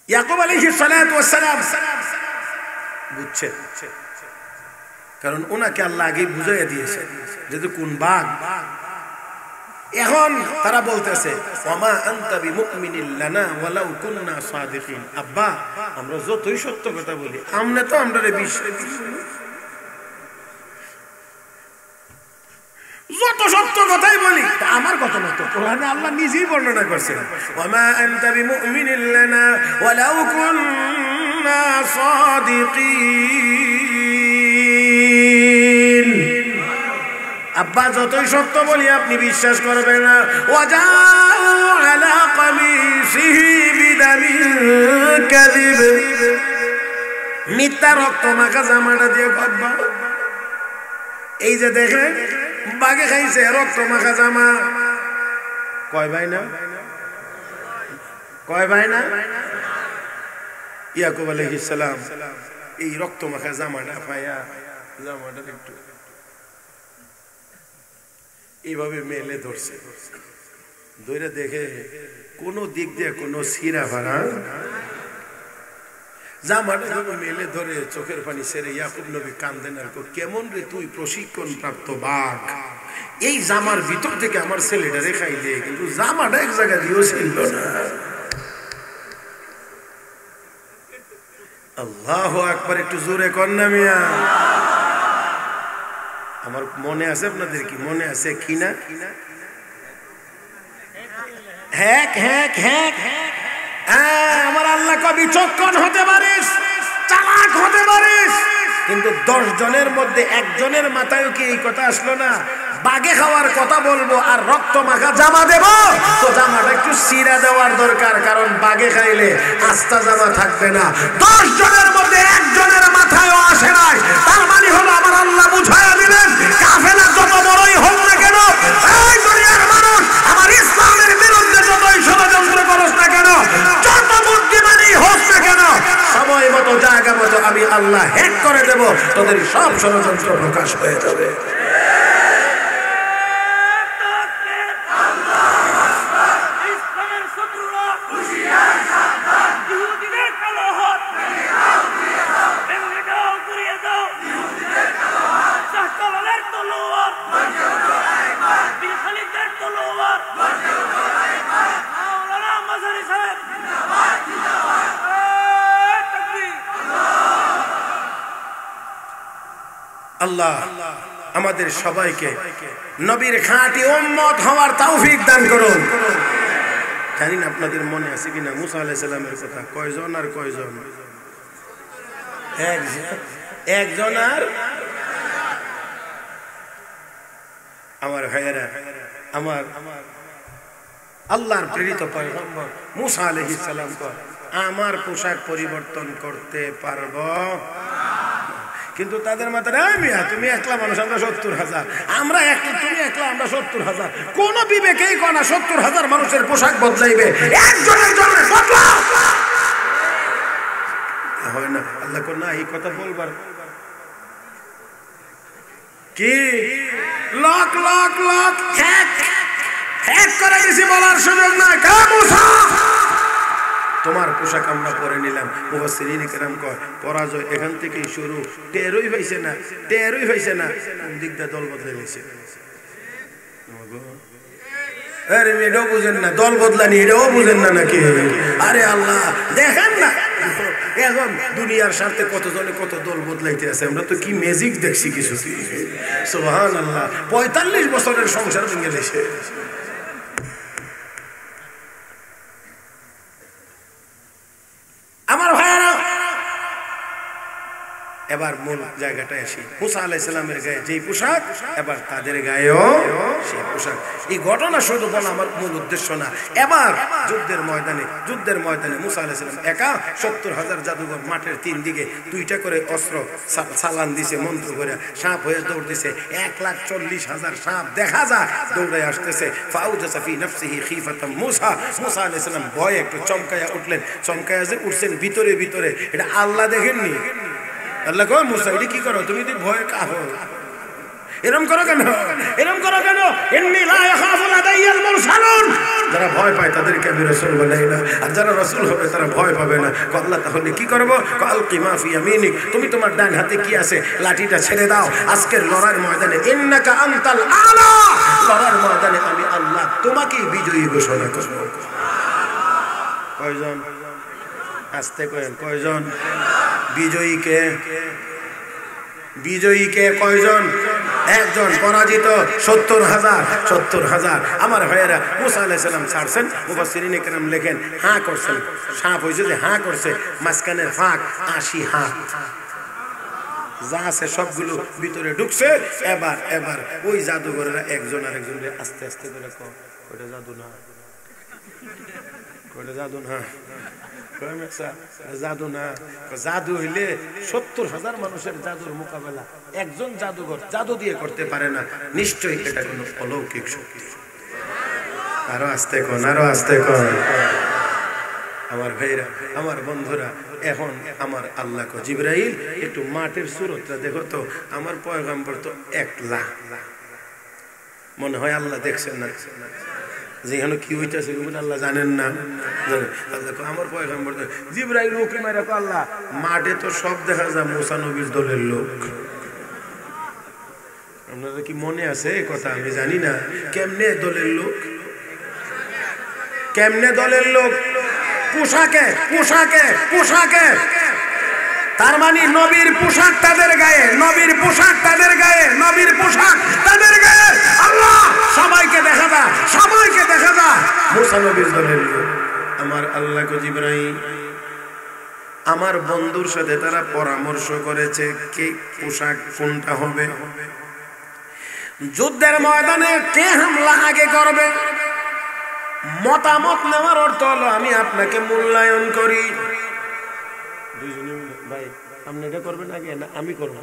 ইয়াকুব আলাইহিস সালাতু ওয়াস সালাম বুঝছে, কারণ ওনাকে আল্লাহ আগেই বুঝাইয়া দিয়েছে যেহেতু কোন বাঘ। এখন তারা বলতেছে ওমা আনতা বিমুমিনিন লানা ওয়ালাউ কুননা সাদিকিন, আব্বা আমরা যতই সত্য কথা বলি আমনে তো আমরারে বিশ্বাস, যত সত্য কথাই বলি আমার কথা না তো, কোরআনে আল্লাহ নিজেই বর্ণনা করছেন ওমা আনতা বিমুমিনিন লানা ওয়ালাউ কুননা সাদিকিন, আব্বা যতই সত্য বলি আপনি বিশ্বাস করবেন না। ওয়াজাউ আলা কামিসিহি বিদামিন কাযিব, মিথ্যা রক্ত মাখা জামাটা দিয়ে আব্বা এই যে দেখেন বাগে খাইছে রক্ত মাখা জামা, কয় ভাই না, কয় ভাই না? ইয়াকুব আলাইহিস সালাম এই রক্ত মাখা জামাটা পায়া জামাটা একটু এইভাবে মেলে ধরছে, ধরে দেখে কোন দিক দিয়ে কোন সিরা ভাড়া, জামাটা যখন মেলে ধরে চোখের পানি ছেড়ে ইয়াকুব নবী কান্দেন আর কেমন রে তুই প্রশিক্ষণ প্রাপ্ত বাঘ, এই জামার ভিতর থেকে আমার ছেলেটা রেখাইলে কিন্তু জামাটা এক জায়গা দিয়েও ছিল না। আল্লাহু আকবার, একটু জোরে কর না মিয়া। আমার মনে আছে, আপনাদের কি মনে আছে কিনা? হ্যাক হ্যাক হ্যাক, আমার আল্লাহ কবি বিচক্ষণ হতে পারিস, চালাক হতে পারিস, কিন্তু 10 জনের মধ্যে একজনের মাথায় কি এই কথা আসলো না বাগে খাওয়ার কথা বলবো আর রক্ত মাখা জামা দেব? তো জামাটা একটু সিরা দেওয়ার দরকার, কারণ বাগে খাইলে আস্তা জামা থাকবে না। 10 জনের মধ্যে একজনের মাথায়ও আসে নাই, তার মানে হলো আমার আল্লাহ বুঝাইয়া দিলেন কাফেলা যত বড়ই হোক না কেন, এই দুনিয়ার মানুষ আমার ইসলামের বিরুদ্ধে যতই ষড়যন্ত্র করস না কেন, যত বুদ্ধিমানই হোক না কেন, সময় মতো জায়গা মতো আমি আল্লাহ হেড করে দেব, তোদের সব ষড়যন্ত্র প্রকাশ হয়ে যাবে। আল্লাহ আমাদের সবাইকে নবীর খাঁটি উম্মত হওয়ার তৌফিক দান করুন। জানি না আপনাদের মনে আছে কিনা মুসা আলাইহিস সালামের কথা, কয়জন আর কয়জন? একজন আর আমার ভাইয়েরা, আমার আল্লাহর প্রেরিত পয়গম্বর মুসা আলাইহিস সালাম কয় আমার পোশাক পরিবর্তন করতে পারবো, কিন্তু তাদের মাথায় মিয়া তুমি একলা মানুষ, আমরা 70,000, আমরা একলা তুমি একলা আমরা 70,000। কোন বিবেকেই কোনা 70,000 মানুষের পোশাক বদলাইবে একজনের জন্য বদলা হয় না। আল্লাহ কোন না এই কথা বলবার কি লাখ লাখ লাখ হ্যাক করে দিছি বলার সুযোগ নাই। মুসা তোমার পোশাক আমরা পরে নিলাম। মুফাসসিরিন কেরাম কয় পরাজয় এখান থেকেই শুরু। টেরই হইছে না কোন দিক দিয়ে দল বদলে গেছে। আরে এটাও বুঝেন না দল বদলানি, এটাও বুঝেন না নাকি? আরে আল্লাহ দেখেন না এখন দুনিয়ার স্বার্থে কতজনে কত দল বদলাইতে আছে। আমরা তো কি ম্যাজিক দেখছি কিছু। সুবহানাল্লাহ 45 বছরের সংসার ভেঙে দিয়েছে। আমার ভাইয়ারা এবার মূল জায়গাটায় আসি। মুসা আলাইহিস সালামের গায়ে যেই পোশাক এবার তাদের গায়েও সেই পোশাক। এই ঘটনা শুধু বলা আমার মূল উদ্দেশ্য না। এবার যুদ্ধের ময়দানে মুসা আলাইহিস সালাম একা 70,000 জাদুঘর মাঠের 3 দিকে 2টা করে অস্ত্র চালান দিছে মন্ত্র করে, সাপ হয়ে দৌড় দিছে। 1,40,000 সাপ দেখা যায় দৌড়ে আসতেছে। ফাউজাসা ফি নাফসিহি খিফাতাম মুসা আলাইহিস সালাম ভয়ে একটু চমকায়া উঠলেন। চমকায়া যে উঠছেন ভিতরে এটা আল্লাহ দেখেননি। আল্লাহ কয় মুসা এটা কি করো তুমি? ভয় কাহো এরম করো কেন? ইন্নী লা ইয়াখাফু লাদাইয়াল মুরসালুন। যারা ভয় পায় তাদেরকে আমি রাসূল বানাই না, আর যারা রাসূল হবে তারা ভয় পাবে না। আল্লাহ তাহলে কি করব? আলকি মা ফি ইয়ামিনিক, তুমি তোমার ডান হাতে কি আছে লাঠিটা ছেড়ে দাও। আজকের লড়াইয়ের ময়দানে ইন্নাকা আনতাল আলা, লড়াইয়ের ময়দানে আমি আল্লাহ তোমাকেই বিজয়ী ঘোষণা করব। কয়জন? আস্তে কয়েন কয়জন? বিজয়ীকে কয়জন? একজন। পরাজিত 70,000। আমার ভাইয়েরা মুসা আলাইহিস সালাম ছাড়ছেন। মুফাসসিরিন কেরাম লেখেন হাঁ করছেন, সাপ হয়েছে যে হাঁ করছে, মাঝখানের ফাঁক 80 হাত যা আছে সবগুলো ভিতরে ঢুকছে। এবার ওই জাদুঘরেরা একজন আরেকজনের আস্তে আস্তে করে ওটা জাদু না, ওটা জাদু না, জাদু না। জাদু হইলে 70,000 মানুষের জাদুর মোকাবেলা একজন জাদুঘর জাদু দিয়ে করতে পারে না। নিশ্চয়ই এটা কোনো অলৌকিক শক্তি। আরো আস্তে কন। আমার ভাইরা, আমার বন্ধুরা, এখন আমার আল্লাহ কো জিবরাইল একটু মাটির সুরতটা দেখো তো। আমার পয়গম্বর তো একলা, মনে হয় আল্লাহ দেখছেন না যেখানে কি হইতেছে আল্লাহ জানেন না। আল্লাহ আমার পয়গম্বর জিবরাইল ওকে মেরে আল্লাহ মাঠে তো সব দেখা যায় মুসা নবীর দলের লোক। আপনাদের কি মনে আছে এই কথা? আমি জানি না। কেমনে দলের লোক? পোশাকে। তার মানে নবীর পোশাক তাদের গায়ে, আল্লাহ সবাইকে দেখা যায় মুসা নবীর দলের লোক। আমার আল্লাহ কো জিবরাইল আমার বন্ধুর সাথে তারা পরামর্শ করেছে কে পোশাক কোনটা হবে। যুদ্ধের ময়দানে কে হামলা আগে করবে, মতামত নেওয়ার অর্থ হলো আমি আপনাকে মূল্যায়ন করি। ভাই আপনি এটা করবেন আগে না আমি করব,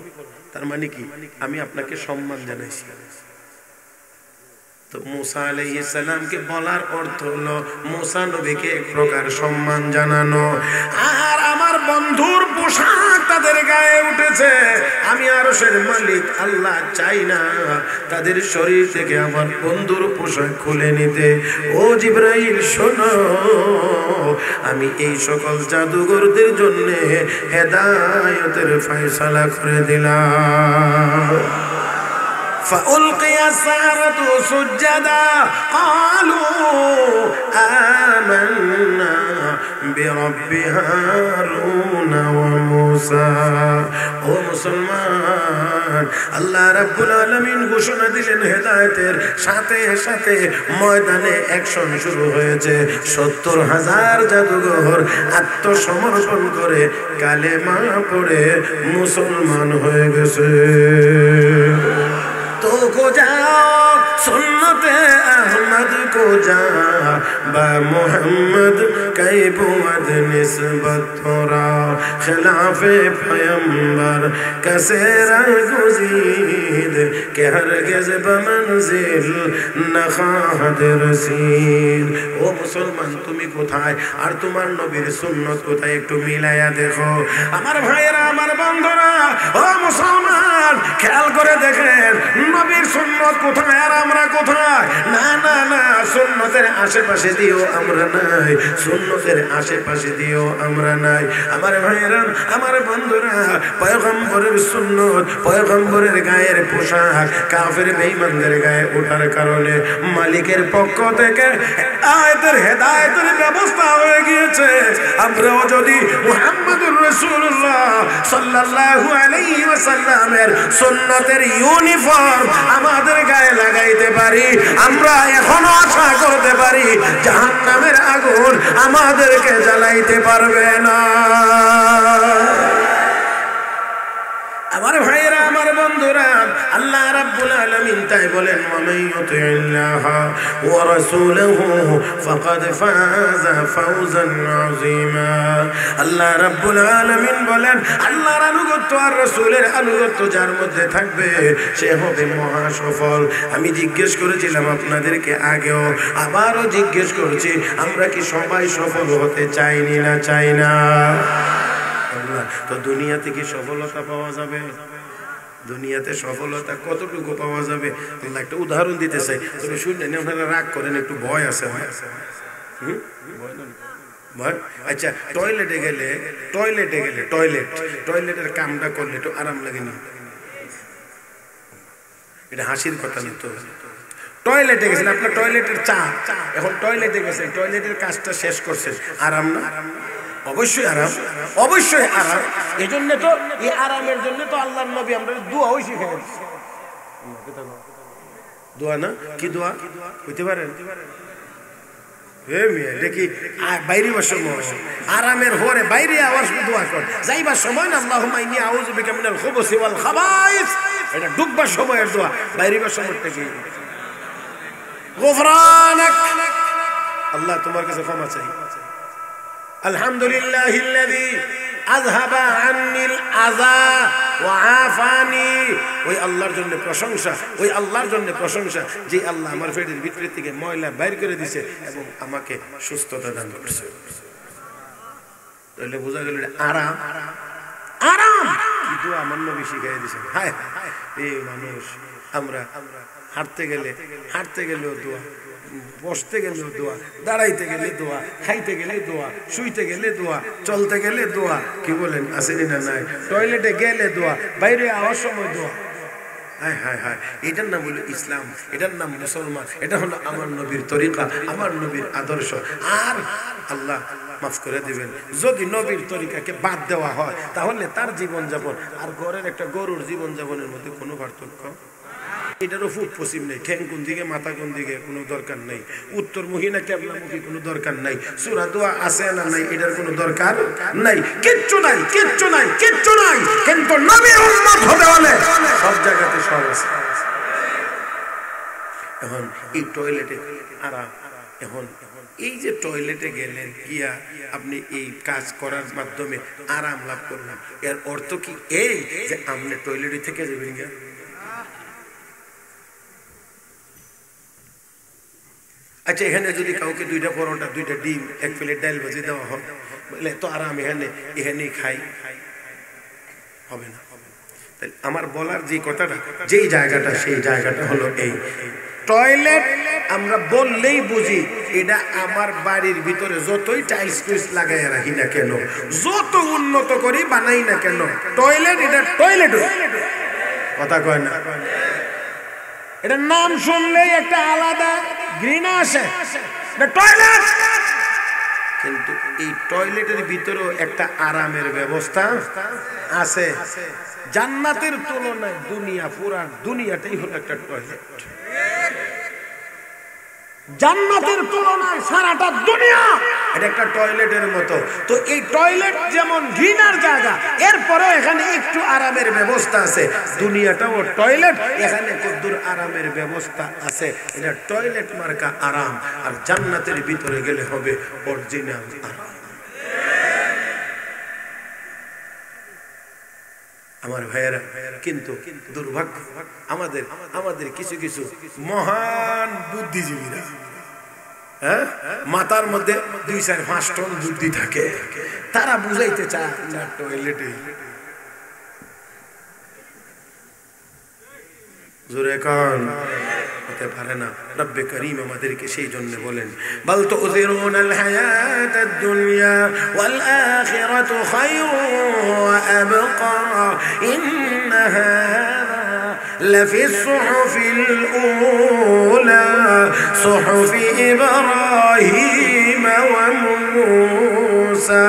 তার মানে কি আমি আপনাকে সম্মান জানাইছি। তো মুসা আলাইহিস সালামকে বলার অর্থ হলো মুসা নবীকে এক প্রকার সম্মান জানানো। আর আমার বন্ধুর পোশাক তাদের গায়ে উঠেছে, আমি আরশের মালিক আল্লাহ চাই না তাদের শরীর থেকে আমার বন্ধুর পোশাক খুলে নিতে। ও জিবরাইল শোনো, আমি এই সকল জাদুঘরদের জন্য হেদায়েতের ফয়সালা করে দিলাম। فألقي السحرة سجدا قالوا آمنا برب هارون وموسى। ও মুসলমান, আল্লাহ রাব্বুল আলামিন ঘোষণা দিলেন হেদায়েতের সাথে সাথে ময়দানে অ্যাকশন শুরু হয়েছে। 70,000 জাদুঘর আত্মসমর্পণ করে কালেমা পড়ে মুসলমান হয়ে গেছে। তো को जाओ सुन्नते अहमद को जा बा मोहम्मद कई बुअद निस्बत तोरा खिलाफे पैगंबर कैसे गुजीद के हरगिज़ बमंजिल न खाहद रसीद। ओ मुसलमान তুমি কোথায় আর তোমার নবীর সুন্নাত কোথায় একটু মিলায়া দেখো। আমার ভাইয়েরা আমার বন্ধুরা ও মুসলমান খেয়াল করে দেখেন নবীর সুন্নাত কোথায় আর আমরা কোথায়। না না না সুন্নতের আশেপাশে দিও আমরা নাই, সুন্নতের আশেপাশে দিও আমরা নাই। আমার ভাইয়েরা আমার বন্ধুরা পয়গম্বরের সুন্নত পয়গম্বরের গায়ের পোশাক কাফের বেঈমানদের গায়ে ওঠার কারণে মালিকের পক্ষ থেকে আয়াতের হেদায়েতের ব্যবস্থা হয়ে গিয়েছে। আমরাও যদি মুহাম্মদুর রাসূলুল্লাহ সাল্লাল্লাহু আলাইহি ওয়াসাল্লামের সুন্নতের ইউনিফর্ম আমাদের গায়ে লাগাইতে পারি, আমরা এখনো আশা করতে পারি জাহান্নামের আগুন আমাদেরকে জ্বালাইতে পারবে না। আমার ভাইয়েরা আমার বন্ধুরা আল্লাহ রাব্বুল আলামিন তাই বলেন ওয়ামান ইউতিল্লাহ ওয়া রাসূলুহু ফাকাদ ফাযা ফাওজান আযীমা। আল্লাহ রাব্বুল আলামিন বলেন আল্লাহর আনুগত্য আর রাসূলের আনুগত্য যার মধ্যে থাকবে সে হবে মহা সফল। আমি জিজ্ঞেস করেছিলাম আপনাদেরকে আগেও আবারও জিজ্ঞেস করছি আমরা কি সবাই সফল হতে চাইনি না চাই না? তো দুনিয়াতে কি সফলতা পাওয়া যাবে? দুনিয়াতে সফলতা কতটুকু পাওয়া যাবে? একটা উদাহরণ দিতে চাই, তবে শুনলেন আপনারা রাগ করেন, একটু ভয় আছে। আচ্ছা টয়লেটে গেলে টয়লেটের কামটা করলে একটু আরাম লাগে না? এটা হাসির কথা না তো। টয়লেটে গেছেন আপনার, টয়লেটের চাপ, এখন টয়লেটে গেছেন, টয়লেটের কাজটা শেষ করছেন, আরাম না? অবশ্যই আরাম, অবশ্যই আরাম। এই জন্য তো এই আরামের জন্য তো আল্লাহর নবী আমরা দোয়াও শিখাই দিয়েছি। দোয়া না কি দোয়া হইতে পারেন? দেখি বাইরে সময় আরামের হরে বাইরে আওয়াজ দোয়া কর, যাইবার সময় না আল্লাহুম্মা ইন্নী আউযু বিকা মিনাল খুবুসি ওয়াল খাবাইস, এটা ডুববার সময়ের দোয়া। বাইরেবার সময়টা কি? গুফরানাক, আল্লাহ তোমার কাছে ক্ষমা চাই। আলহামদুলিল্লাহিল্লাযী আযহাবা আন্নিল আযা ওয়া আফানি, ওই আল্লাহর জন্য প্রশংসা, ওই আল্লাহর জন্য প্রশংসা যে আল্লাহ আমার পেটের ভিতর থেকে ময়লা বাইর করে দিয়েছে এবং আমাকে সুস্থতা দান করেছে। তাহলে বোঝা গেল আরাম। আরাম কি দোয়া আমার নবী শিখিয়ে দিয়েছেন। হায় এই মানুষ আমরা হাঁটতে গেলেও দোয়া, বসতে গেলেও দোয়া, দাঁড়াইতে গেলে দোয়া, খাইতে গেলে দোয়া, শুইতে গেলে দোয়া, চলতে গেলে দোয়া, কি বলেন আসেনি না নাই? টয়লেটে গেলে দোয়া, বাইরে আওয়ার সময় দোয়া। হায় হায় হায়, এটার নাম হলো ইসলাম, এটার নাম মুসলমান, এটা হলো আমার নবীর তরিকা, আমার নবীর আদর্শ। আর আল্লাহ মাফ করে দিবেন, যদি নবীর তরিকাকে বাদ দেওয়া হয় তাহলে তার জীবনযাপন আর ঘরের একটা গরুর জীবনযাপনের মধ্যে কোনো পার্থক্য। এটারও ফুট পশ্চিম নেই, ঠ্যাং কোন দিকে মাথা কোন দিকে কোনো দরকার নেই, উত্তরমুখী না কেবলামুখী কোনো দরকার নাই, সূরা দোয়া আছে না নাই এটার কোনো দরকার নাই, কিচ্ছু নাই, কিচ্ছু নাই, কিচ্ছু নাই। কিন্তু নবীর উম্মত হতে হলে সব জায়গাতে সব আছে। এখন এই টয়লেটে আরাম, এখন এই যে টয়লেটে গেলেন গিয়া আপনি এই কাজ করার মাধ্যমে আরাম লাভ করলেন, এর অর্থ কি এই যে আপনি টয়লেটে থেকে যাবেন গিয়া? আচ্ছা এখানে যদি কাউকে 2টা পরোটা 2টা ডিম 1 প্লেট ডাল ভাজি দেওয়া হয় বলে তো আরাম এখানেই খাই, হবে না। তাই আমার বলার যে কথাটা, যেই জায়গাটা, সেই জায়গাটা হলো এই টয়লেট। আমরা বললেই বুঝি এটা আমার বাড়ির ভিতরে যতই টাইলস টুইলস লাগাই রাখি না কেন, যত উন্নত করি বানাই না কেন, টয়লেট এটা টয়লেট, কথা কয় না? এটার নাম শুনলেই একটা আলাদা ঘৃণা আসে, টয়লেট। কিন্তু এই টয়লেটের ভিতরেও একটা আরামের ব্যবস্থা আছে। জান্নাতের তুলনায় দুনিয়া, পুরা দুনিয়াটাই হলো একটা টয়লেট। জান্নাতের তুলনায় সারাটা দুনিয়া এটা একটা টয়লেটের মতো। তো এই টয়লেট যেমন ঘৃণার জায়গা, এরপরেও এখানে একটু আরামের ব্যবস্থা আছে। দুনিয়াটাও টয়লেট, এখানে কদ্দুর আরামের ব্যবস্থা আছে। এটা টয়লেট মার্কা আরাম। আর জান্নাতের ভিতরে গেলে হবে অরিজিনাল আরাম। আমার ভাইয়েরা, কিন্তু দুর্ভাগ্য আমাদের কিছু কিছু মহান বুদ্ধিজীবীরা, মাথার মধ্যে 2-4-5 টন বুদ্ধি থাকে, তারা বুঝাইতে চায় না টয়লেটে। জোরে কান হতে পারে না। রব্বে করিম আমাদেরকে সেই জন্য বলেন, বাল তুযিরুনাল হায়াতাদ দুনিয়া ওয়াল আখিরাতু খায়রুন ওয়া আবকা ইন্না হাযা লাফিস সুহুফিল উলা সুহুফি ইব্রাহিম ওয়া মূসা।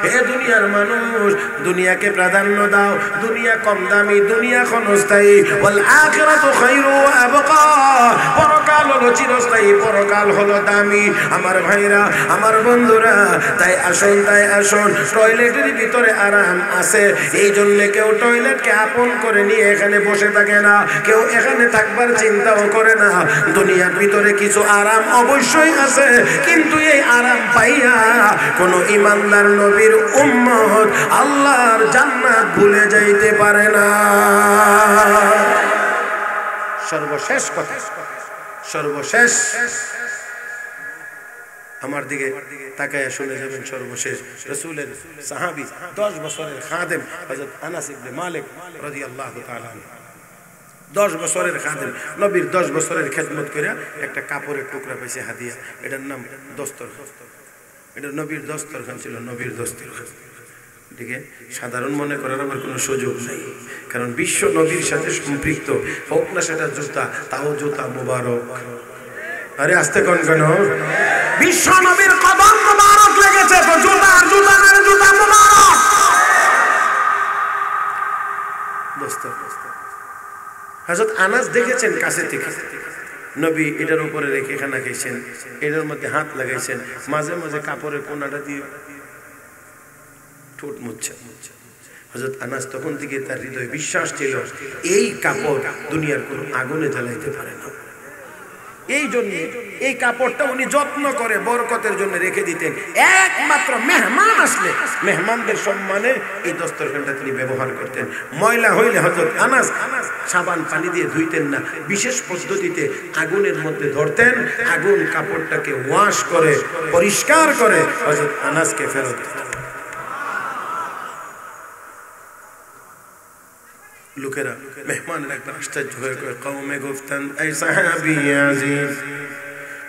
হে দুনিয়ার মানুষ, দুনিয়াকে প্রাধান্য দাও। দুনিয়া কম দামি, দুনিয়া ক্ষণস্থায়ী। ওয়াল আখিরাতু খায়রুন ওয়া আবকা, পরকাল হলো চিরস্থায়ী, পরকাল হলো দামি। আমার ভাইরা, আমার বন্ধুরা, তাই আসুন টয়লেটের ভিতরে আরাম আছে। এই জন্য কেউ টয়লেটকে আপন করে নিয়ে এখানে বসে থাকে না, কেউ এখানে থাকবার চিন্তাও করে না। দুনিয়ার ভিতরে কিছু আরাম অবশ্যই আছে, কিন্তু এই আরাম পাইয়া কোন ইমানদার নবীর উম্মত আল্লাহর জান্নাত ভুলে যাইতে পারে না। সর্বশেষ কথা, সর্বশেষ আমার দিকে তাকায়া শুনে যাবেন। সর্বশেষ রাসূলের সাহাবী 10 বছরের খাদেম হযরত আনাস ইবনে মালিক রাদিয়াল্লাহু তাআলা, 10 বছরের খাদেম, নবীর 10 বছরের খেদমত করে একটা কাপড়ের টুকরা পাইছে হাদিয়া। এটার নাম দস্তরখান। এটা নবীর দস্তরখান ছিল, নবীর দস্তরখান। ঠিক আছে, সাধারণ মনে করার আমার কোনো সুযোগ নেই, কারণ বিশ্ব নবীর সাথে সম্পৃক্ত। হোক না সেটা জুতা, তাও জুতা মুবারক। আরে আস্তে কোন কেন, বিশ্ব নবীর কদম মুবারক লেগেছে, তো জুতা আর জুতা না, জুতা মুবারক। দস্তর হযরত আনাস দেখেছেন কাছে থেকে নবী এটার উপরে রেখে খানা খাইছেন, এটার মধ্যে হাত লাগাইছেন, মাঝে মাঝে কাপড়ের কোনাটা দিয়ে ঠোঁট মুছছেন। হযরত আনাস তখন থেকে তার হৃদয়ে বিশ্বাস ছিল এই কাপড় দুনিয়ার কোনো আগুনে জ্বালাইতে পারে না। এই জন্য এই কাপড়টা উনি যত্ন করে বরকতের জন্য রেখে দিতেন। একমাত্র মেহমান আসলে মেহমানদের সম্মানে এই দস্তরখানটা তিনি ব্যবহার করতেন। ময়লা হইলে হযরত আনাস সাবান পানি দিয়ে ধুইতেন না, বিশেষ পদ্ধতিতে আগুনের মধ্যে ধরতেন, আগুন কাপড়টাকে ওয়াশ করে পরিষ্কার করে হযরত আনাসকে ফেরত দিতেন। লোকেরা মেহমানের একবার আশ্চর্য হয়ে কয়, কওমে গুফতান এই সাহাবী আজিজ,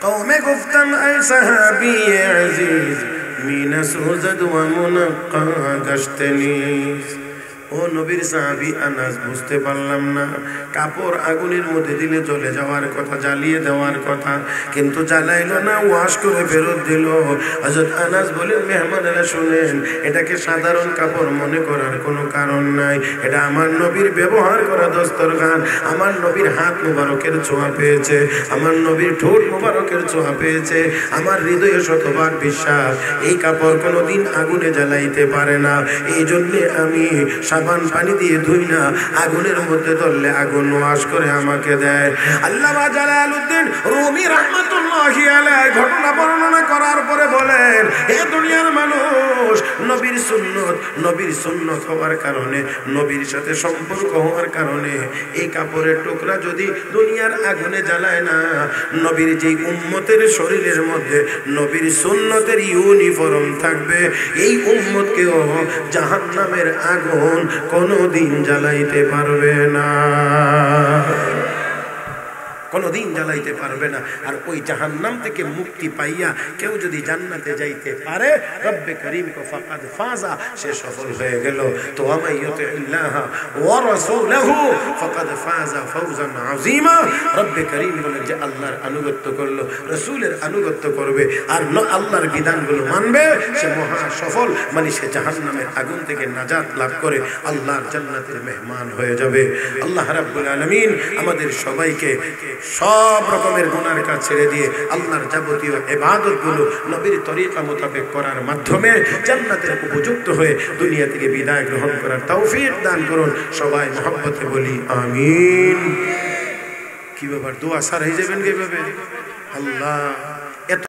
কওমে গুফতান এই সাহাবী আজিজ মিনা সুজাদ ওয়া মুনাক্কা গাশতানিস। ও নবীর সাহাবী আনাস, বুঝতে পারলাম না, কাপড় আগুনের মধ্যে দিলে জ্বলে যাওয়ার কথা, জ্বালিয়ে দেওয়ার কথা, কিন্তু জ্বালাইলো না, ওয়াশ করে ফেরত দিল। হযরত আনাস বলেন, মেহমানেরা শুনেন, এটাকে সাধারণ কাপড় মনে করার কোনো কারণ নাই। এটা আমার নবীর ব্যবহার করা দস্তরখান। আমার নবীর হাত মুবারকের ছোঁয়া পেয়েছে, আমার নবীর ঠোঁট মুবারকের ছোঁয়া পেয়েছে। আমার হৃদয়ে শতভাগ বিশ্বাস এই কাপড় কোনোদিন আগুনে জ্বালাইতে পারে না। এই জন্যে আমি সাবান পানি দিয়ে ধুই না, আগুনের মধ্যে ধরলে আগুন ওয়াশ করে আমাকে দেয়। আল্লামা জালালউদ্দিন রুমি রাহমাতুল্লাহি আলাইহি ঘটনা বর্ণনা করার পরে বলেন, হে দুনিয়ার মানুষ, নবীর সুন্নত হওয়ার কারণে, নবীর সাথে সম্পর্ক হওয়ার কারণে এই কাপড়ের টুকরা যদি দুনিয়ার আগুনে জ্বালায় না, নবীর যেই উম্মতের শরীরের মধ্যে নবীর সুন্নতের ইউনিফর্ম থাকবে, এই উম্মতকেও জাহান্নামের আগুন কোনদিন জ্বালাইতে পারবে না, কোনদিন জ্বালাইতে পারবে না। আর ওই জাহান্নাম থেকে মুক্তি পাইয়া কেউ যদি জান্নাতে যাইতে পারে, রব্বে করিম কো ফাকাদ ফাজা, সে সফল হয়ে গেল। তো আমাইয়ুতিল্লাহ ওয়া রাসূলহু ফাকাদ ফাজা ফাওজান আযীমা। রব্বে করিম বলেন যে আল্লাহর আনুগত্য করলো, রাসূলের আনুগত্য করবে আর আল্লাহর বিধানগুলো মানবে, সে মহা সফল, মানে সে জাহান্নামের আগুন থেকে নাজাত লাভ করে আল্লাহর জান্নাতের মেহমান হয়ে যাবে। আল্লাহ রাব্বুল আলামিন আমাদের সবাইকে সব রকমের গুনার কাজ ছেড়ে দিয়ে আল্লাহর যাবতীয় ইবাদতগুলো নবীর তরিকা মোতাবেক করার মাধ্যমে জান্নাতের উপযুক্ত হয়ে দুনিয়া থেকে বিদায় গ্রহণ করার তৌফিক দান করুন। সবাই মহব্বতে বলি আমিন। কি ব্যাপার, দোয়া সার হয়ে যাবেন কিভাবে? আল্লাহ